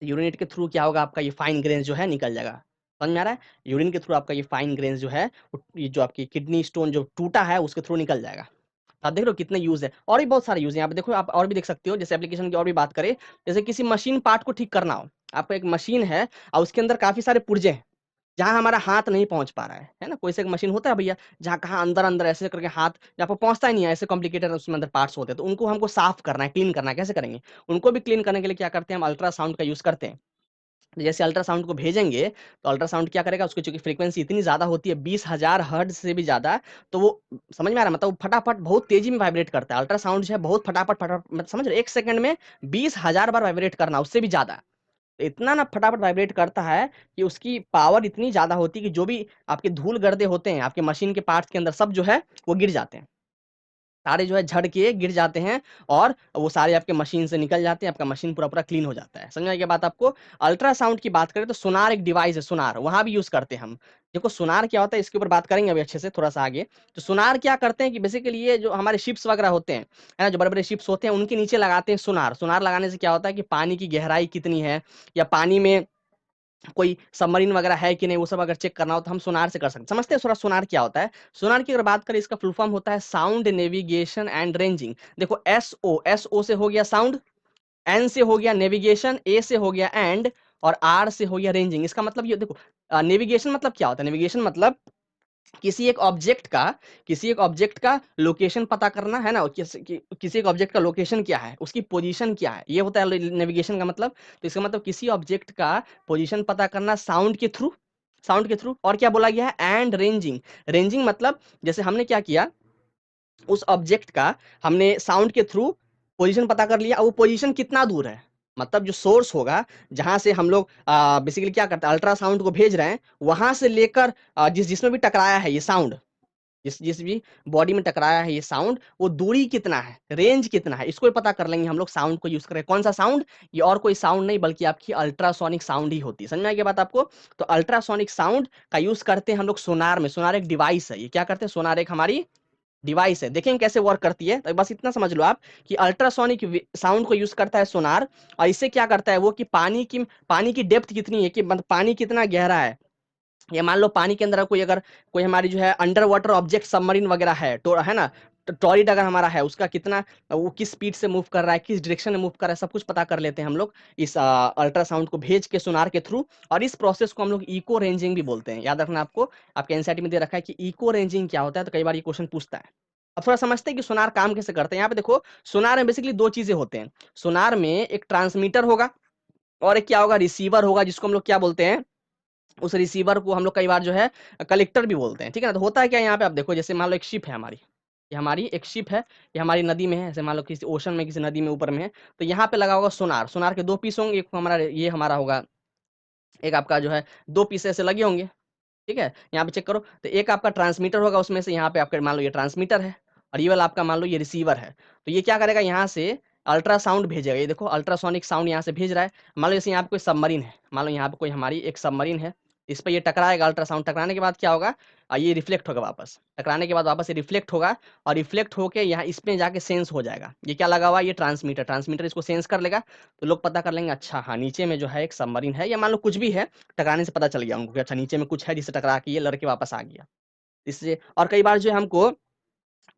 यूरिनेट के थ्रू क्या होगा, आपका ये फाइन ग्रेन्स जो है निकल जाएगा। समझ में आ रहा है? यूरिन के थ्रू आपका ये फाइन ग्रेन्स जो है, ये जो आपकी किडनी स्टोन जो टूटा है उसके थ्रू निकल जाएगा। तो आप देख रहे हो कितने यूज है, और भी बहुत सारे यूज है यहाँ पे। देखो आप और भी देख सकते हो, जैसे एप्लीकेशन की और भी बात करें, जैसे किसी मशीन पार्ट को ठीक करना हो, आपको एक मशीन है और उसके अंदर काफी सारे पुर्जे हैं, जहाँ हमारा हाथ नहीं पहुंच पा रहा है ना। कोई से एक मशीन होता है भैया, जहाँ कहाँ अंदर अंदर ऐसे करके हाथ जहाँ पर पहुंचता ही नहीं है, ऐसे कॉम्प्लिकेटेड उसमें अंदर पार्ट्स होते हैं, तो उनको हमको साफ करना है, क्लीन करना है। कैसे करेंगे? उनको भी क्लीन करने के लिए क्या करते हैं हम, अल्ट्रासाउंड का यूज करते हैं। जैसे अल्ट्रासाउंड को भेजेंगे तो अल्ट्रासाउंड क्या करेगा, उसकी चूंकि फ्रीक्वेंसी इतनी ज्यादा होती है 20,000 हर्ट्ज से भी ज्यादा, तो वो समझ में आ रहा है, मतलब वो फटाफट बहुत तेजी में वाइब्रेट करता है। अल्ट्रासाउंड जो है बहुत फटाफट फटाफट, मतलब समझ रहे हो, एक सेकंड में 20,000 बार वाइब्रेट करना, उससे भी ज्यादा। तो इतना ना फटाफट वाइब्रेट करता है कि उसकी पावर इतनी ज्यादा होती है कि जो भी आपके धूल गर्दे होते हैं आपके मशीन के पार्ट्स के अंदर, सब जो है वो गिर जाते हैं, सारे जो है झड़ के गिर जाते हैं, और वो सारे आपके मशीन से निकल जाते हैं, आपका मशीन पूरा पूरा क्लीन हो जाता है। समझ में आई क्या बात आपको? अल्ट्रासाउंड की बात करें तो सोनार एक डिवाइस है, सोनार वहां भी यूज करते हैं हम। देखो सोनार क्या होता है, इसके ऊपर बात करेंगे अभी अच्छे से थोड़ा सा आगे। तो सोनार क्या करते हैं कि बेसिकली ये जो हमारे शिप्स वगैरह होते हैं, है ना, जो बड़े बड़े शिप्स होते हैं उनके नीचे लगाते हैं सोनार। सोनार लगाने से क्या होता है कि पानी की गहराई कितनी है, या पानी में कोई सबमरीन वगैरह है कि नहीं, वो सब अगर चेक करना हो तो हम सोनार से कर सकते हैं। समझते हैं थोड़ा सोनार क्या होता है? सोनार की अगर बात करें, इसका फुल फॉर्म होता है साउंड नेविगेशन एंड रेंजिंग। देखो एस ओ से हो गया साउंड, एन से हो गया नेविगेशन, ए से हो गया एंड, और आर से हो गया रेंजिंग। इसका मतलब ये देखो, नेविगेशन मतलब क्या होता है, नेविगेशन मतलब किसी एक ऑब्जेक्ट का, किसी एक ऑब्जेक्ट का लोकेशन पता करना, है ना, किसी एक ऑब्जेक्ट का लोकेशन क्या है, उसकी पोजीशन क्या है, ये होता है नेविगेशन का मतलब। तो इसका मतलब किसी ऑब्जेक्ट का पोजीशन पता करना साउंड के थ्रू, साउंड के थ्रू। और क्या बोला गया है, एंड रेंजिंग। रेंजिंग मतलब जैसे हमने क्या किया, उस ऑब्जेक्ट का हमने साउंड के थ्रू पोजीशन पता कर लिया, और वो पोजीशन कितना दूर है, मतलब जो सोर्स होगा जहां से हम लोग बेसिकली क्या करते हैं, अल्ट्रासाउंड को भेज रहे हैं, वहां से लेकर जिसमें भी टकराया है ये साउंड, जिस जिस भी बॉडी में टकराया है ये साउंड, वो दूरी कितना है, रेंज कितना है, इसको भी पता कर लेंगे हम लोग। साउंड को यूज करें, कौन सा साउंड, ये और कोई साउंड नहीं बल्कि आपकी अल्ट्रासोनिक साउंड ही होती है। समझ में आई क्या बात आपको? तो अल्ट्रासोनिक साउंड का यूज करते हैं हम लोग सोनार में। सोनार एक डिवाइस है, ये क्या करते हैं, सोनार एक हमारी डिवाइस है। देखेंगे कैसे वर्क करती है, तो बस इतना समझ लो आप कि अल्ट्रासोनिक साउंड को यूज करता है सोनार, और इससे क्या करता है वो कि पानी की डेप्थ कितनी है, कि मतलब पानी कितना गहरा है, या मान लो पानी के अंदर कोई अगर कोई हमारी जो है अंडर वाटर ऑब्जेक्ट सबमरीन वगैरह है, तो है ना, टॉरिड अगर हमारा है, उसका कितना, वो किस स्पीड से मूव कर रहा है, किस डायरेक्शन में मूव कर रहा है, सब कुछ पता कर लेते हैं हम लोग इस अल्ट्रासाउंड को भेज के सोनार के थ्रू। और इस प्रोसेस को हम लोग इको रेंजिंग भी बोलते हैं। याद रखना आपको, आपके एनसीईआरटी में दे रखा है कि इको रेंजिंग क्या होता है, तो कई बार ये क्वेश्चन पूछता है। अब थोड़ा समझते हैं कि सोनार काम कैसे करते हैं। यहाँ पे देखो, सोनार में बेसिकली 2 चीज़ें होते हैं। सोनार में एक ट्रांसमीटर होगा और एक क्या होगा, रिसीवर होगा, जिसको हम लोग क्या बोलते हैं, उस रिसीवर को हम लोग कई बार जो है कलेक्टर भी बोलते हैं, ठीक है ना। तो होता है क्या यहाँ पे, आप देखो जैसे मान लो एक शिप है हमारी, ये हमारी एक शिप है, ये हमारी नदी में है, जैसे मान लो किसी ओशन में, किसी नदी में ऊपर में है, तो यहाँ पे लगा होगा सोनार। सोनार के 2 पीस होंगे, एक हमारा ये हमारा होगा, एक आपका जो है 2 पीस ऐसे लगे होंगे, ठीक है। यहाँ पे चेक करो, तो एक आपका ट्रांसमीटर होगा, उसमें से यहाँ पे आपका मान लो ये ट्रांसमीटर है, और ये वाला आपका मान लो ये रिसीवर है। तो ये क्या करेगा, यहाँ से अल्ट्रासाउंड भेजेगा, ये देखो अल्ट्रासोनिक साउंड यहाँ से भेज रहा है। मान लो जैसे यहाँ पे कोई सबमरीन है, मान लो यहाँ पे कोई हमारी एक सबमरीन है, इस पर ये टकराएगा, अल्ट्रासाउंड टकराने के बाद क्या होगा, ये रिफ्लेक्ट होगा वापस, टकराने के बाद वापस ये रिफ्लेक्ट होगा, और रिफ्लेक्ट होके यहाँ इसमें जाके सेंस हो जाएगा। ये क्या लगा हुआ है, ये ट्रांसमीटर, ट्रांसमीटर इसको सेंस कर लेगा, तो लोग पता कर लेंगे, अच्छा हाँ नीचे में जो है एक सबमरीन है, या मान लो कुछ भी है, टकराने से पता चल गया उनको कि अच्छा नीचे में कुछ है, जिससे टकरा के ये लड़के वापस आ गया। इससे और कई बार जो है हमको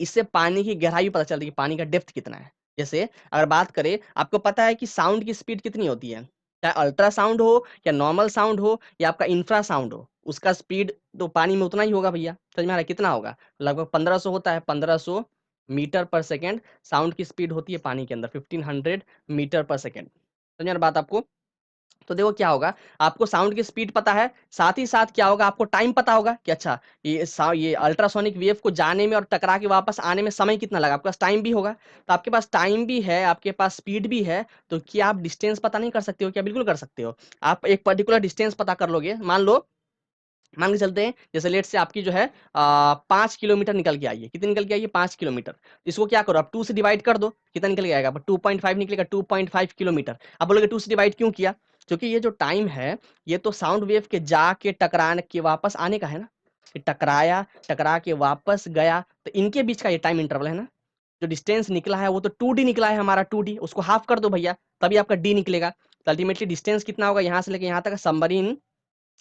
इससे पानी की गहराई भी पता चलती है कि पानी का डेप्थ कितना है। जैसे अगर बात करें, आपको पता है कि साउंड की स्पीड कितनी होती है, चाहे अल्ट्रासाउंड हो या नॉर्मल साउंड हो या आपका इंफ्रासाउंड हो, उसका स्पीड तो पानी में उतना ही होगा भैया, समझ में आ रहा है, कितना होगा, लगभग 1500 होता है, 1500 मीटर पर सेकेंड साउंड की स्पीड होती है पानी के अंदर, 1500 मीटर पर सेकेंड, समझ में आ रहा बात आपको। तो देखो क्या होगा, आपको साउंड की स्पीड पता है, साथ ही साथ क्या होगा, आपको टाइम पता होगा कि अच्छा ये अल्ट्रासोनिक वेव को जाने में और टकरा के वापस आने में समय कितना लगा, आपके पास टाइम भी होगा। तो आपके पास टाइम भी है, आपके पास स्पीड भी है, तो क्या आप डिस्टेंस पता नहीं कर सकते हो, क्या बिल्कुल कर सकते हो। आप एक पर्टिकुलर डिस्टेंस पता कर लोगे, मान के चलते हैं, जैसे लेट से आपकी जो है 5 किलोमीटर निकल के आई है, कितनी निकल के आई है, 5 किलोमीटर। इसको क्या करो, आप 2 से डिवाइड कर दो, कितना निकल के आएगा, 2.5 निकलेगा, 2.5 किलोमीटर। अब बोलोगे 2 से डिवाइड क्यों किया, क्योंकि ये जो टाइम है, ये तो साउंड वेव के जाके टकराने के वापस आने का है ना, कि टकराया, टकरा के वापस गया, तो इनके बीच का ये टाइम इंटरवल है ना। जो डिस्टेंस निकला है वो तो 2D निकला है हमारा, 2D, उसको हाफ कर दो भैया, तभी आपका D निकलेगा। तो अल्टीमेटली डिस्टेंस कितना होगा, यहाँ से लेके यहाँ तक सबमरीन,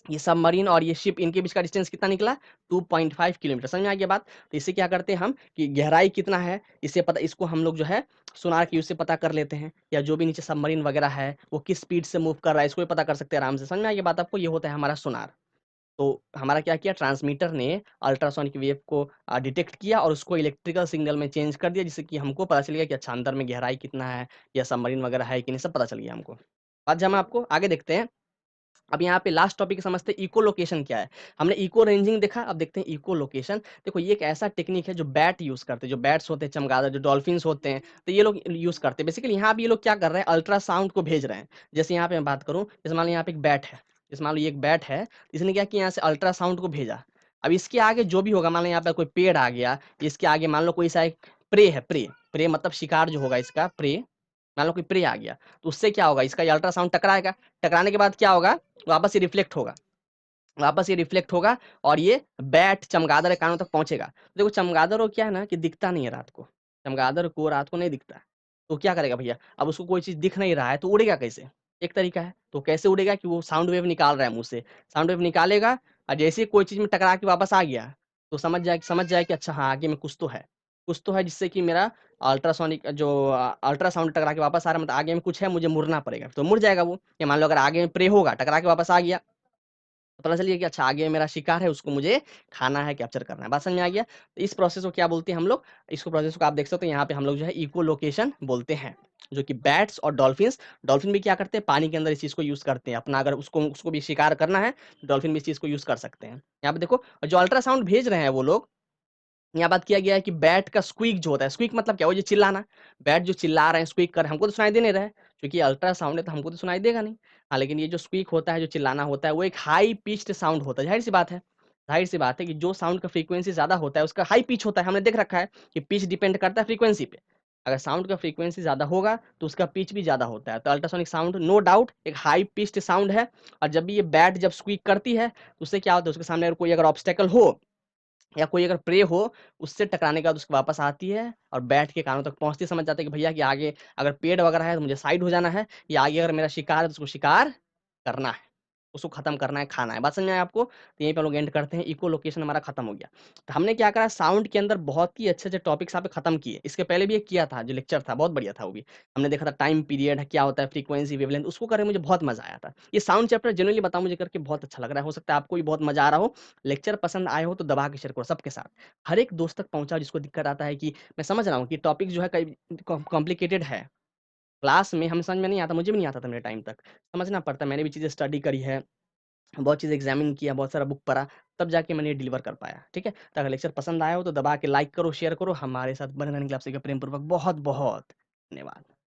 ये सबमरीन और ये शिप, इनके बीच का डिस्टेंस कितना निकला, 2.5 किलोमीटर, समझ में आ गया बात। तो इससे क्या करते हैं हम, कि गहराई कितना है, इससे पता, इसको हम लोग जो है सोनार की यूज से पता कर लेते हैं, या जो भी नीचे सबमरीन वगैरह है वो किस स्पीड से मूव कर रहा है, इसको भी पता कर सकते हैं आराम से, समझ में आ गया बात आपको। ये होता है हमारा सोनार। तो हमारा क्या किया, ट्रांसमीटर ने अल्ट्रासोनिक वेव को डिटेक्ट किया और उसको इलेक्ट्रिकल सिग्नल में चेंज कर दिया, जिससे कि हमको पता चल गया कि अच्छा अंदर में गहराई कितना है, या सबमरीन वगैरह है कि नहीं, सब पता चल गया हमको। बात जब हम आपको आगे देखते हैं, अब यहाँ पे लास्ट टॉपिक समझते हैं, इको लोकेशन क्या है। हमने इको रेंजिंग देखा, अब देखते हैं इको लोकेशन। देखो ये एक ऐसा टेक्निक है जो बैट यूज करते हैं, जो बैट्स होते हैं चमगादड़, जो डॉल्फिन्स होते हैं, तो ये लोग यूज करते हैं। बेसिकली यहाँ भी ये लोग क्या कर रहे हैं, अल्ट्रासाउंड को भेज रहे हैं। जैसे यहाँ पे मैं बात करूँ, जैसे मान लो यहाँ पे एक बैट है, जैसे मान लो ये एक बैट है, इसने क्या किया, यहाँ से अल्ट्रासाउंड को भेजा। अब इसके आगे जो भी होगा, मान लो यहाँ पे कोई पेड़ आ गया, इसके आगे मान लो कोई सा एक प्रे है, प्रे प्रे मतलब शिकार जो होगा इसका, प्रे, मान लो कोई प्रे आ गया, तो उससे क्या होगा, इसका ये अल्ट्रासाउंड टकराएगा, टकराने के बाद क्या होगा, वापस ये रिफ्लेक्ट होगा, वापस ये रिफ्लेक्ट होगा, और ये बैट चमगादड़ के कानों तक पहुंचेगा। देखो चमगादड़ को क्या है ना, कि दिखता नहीं है रात को, चमगादड़ को रात को नहीं दिखता है। तो क्या करेगा भैया, अब उसको कोई चीज दिख नहीं रहा है, तो उड़ेगा कैसे, एक तरीका है। तो कैसे उड़ेगा, कि वो साउंड वेव निकाल रहा है मुंह से, साउंड वेव निकालेगा, और जैसे ही कोई चीज में टकरा के वापस आ गया, तो समझ जाए कि अच्छा हाँ आगे में कुछ तो है, कुछ तो है, जिससे कि मेरा अल्ट्रासोनिक जो अल्ट्रासाउंड टकरा के वापस आ रहा है, मतलब आगे में कुछ है, मुझे मुड़ना पड़ेगा, तो मुड़ जाएगा वो। या मान लो अगर आगे में प्रे होगा, टकरा के वापस आ गया, तो पता चलिए कि अच्छा आगे मेरा शिकार है, उसको मुझे खाना है, कैप्चर करना है। बात समझ में आ गया। तो इस प्रोसेस को क्या बोलते हैं हम लोग, इसको प्रोसेस को आप देख सकते हो, यहाँ पे हम लोग जो है इको लोकेशन बोलते हैं। जो कि बैट्स और डॉल्फिन्स, डॉल्फिन भी क्या करते हैं, पानी के अंदर इस चीज को यूज करते हैं अपना, अगर उसको उसको भी शिकार करना है, डॉल्फिन भी इस चीज को यूज कर सकते हैं। यहाँ पे देखो, जो अल्ट्रासाउंड भेज रहे हैं वो लोग, यहाँ बात किया गया है कि बैट का स्क्वीक जो होता है, स्क्वीक मतलब क्या, वो जो चिल्लाना, बैट जो चिल्ला रहे हैं, स्क्वीक कर रहे हैं, हमको तो सुनाई दे नहीं रहा है, क्योंकि अल्ट्रासाउंड है तो हमको तो सुनाई देगा नहीं। हाँ लेकिन ये जो स्क्वीक होता है, जो चिल्लाना होता है, वो एक हाई पिच्ड साउंड होता है, जाहिर सी बात है, जाहिर सी बात है कि जो साउंड का फ्रीक्वेंसी ज्यादा होता है उसका हाई पिच होता है, हमने देख रखा है कि पिच डिपेंड करता है फ्रीक्वेंसी पे। अगर साउंड का फ्रीक्वेंसी ज्यादा होगा तो उसका पिच भी ज्यादा होता है, तो अल्ट्रासोनिक साउंड नो डाउट एक हाई पिच्ड साउंड है। और जब भी ये बैट जब स्क्वीक करती है, तो उससे क्या होता है, उसके सामने अगर कोई अगर ऑब्स्टेकल हो, या कोई अगर प्रे हो, उससे टकराने के बाद उसके वापस आती है, और बैठ के कानों तक पहुंचती, समझ जाते हैं कि भैया कि आगे अगर पेड़ वगैरह है तो मुझे साइड हो जाना है, या आगे अगर मेरा शिकार है तो उसको शिकार करना है। उसको खत्म करना है, खाना है। बात समझ में आया आपको? तो यहीं पे हम लोग एंड करते हैं, इको लोकेशन हमारा खत्म हो गया। तो हमने क्या करा साउंड के अंदर बहुत ही अच्छे-अच्छे टॉपिक्स यहाँ पे खत्म किए। इसके पहले भी एक किया था जो लेक्चर था, बहुत बढ़िया था वो भी। हमने देखा था टाइम पीरियड क्या होता है, फ्रीक्वेंसी, वेवलेंथ उसको करके मुझे बहुत मज़ा आया था। ये साउंड चैप्टर जेनुइनली बताऊँ मुझे करके बहुत अच्छा लग रहा है। हो सकता है आपको भी बहुत मज़ा आ रहा हो। लेक्चर पसंद आए हो तो दबा के शेयर करो सबके साथ। हर एक दोस्त तक पहुँचाओ जिसको दिक्कत आता है कि मैं समझ रहा हूँ कि टॉपिक जो है कई कॉम्प्लिकेटेड है। क्लास में हमें समझ में नहीं आता, मुझे भी नहीं आता था मेरे टाइम तक। समझना पड़ता है, मैंने भी चीज़ें स्टडी करी है, बहुत चीज़ एग्ज़ामिन किया, बहुत सारा बुक पढ़ा, तब जाके मैंने ये डिलीवर कर पाया, ठीक है? तो अगर लेक्चर पसंद आया हो तो दबा के लाइक करो, शेयर करो, हमारे साथ बने रहने के लिए आप सभी का प्रेमपूर्वक बहुत-बहुत धन्यवाद।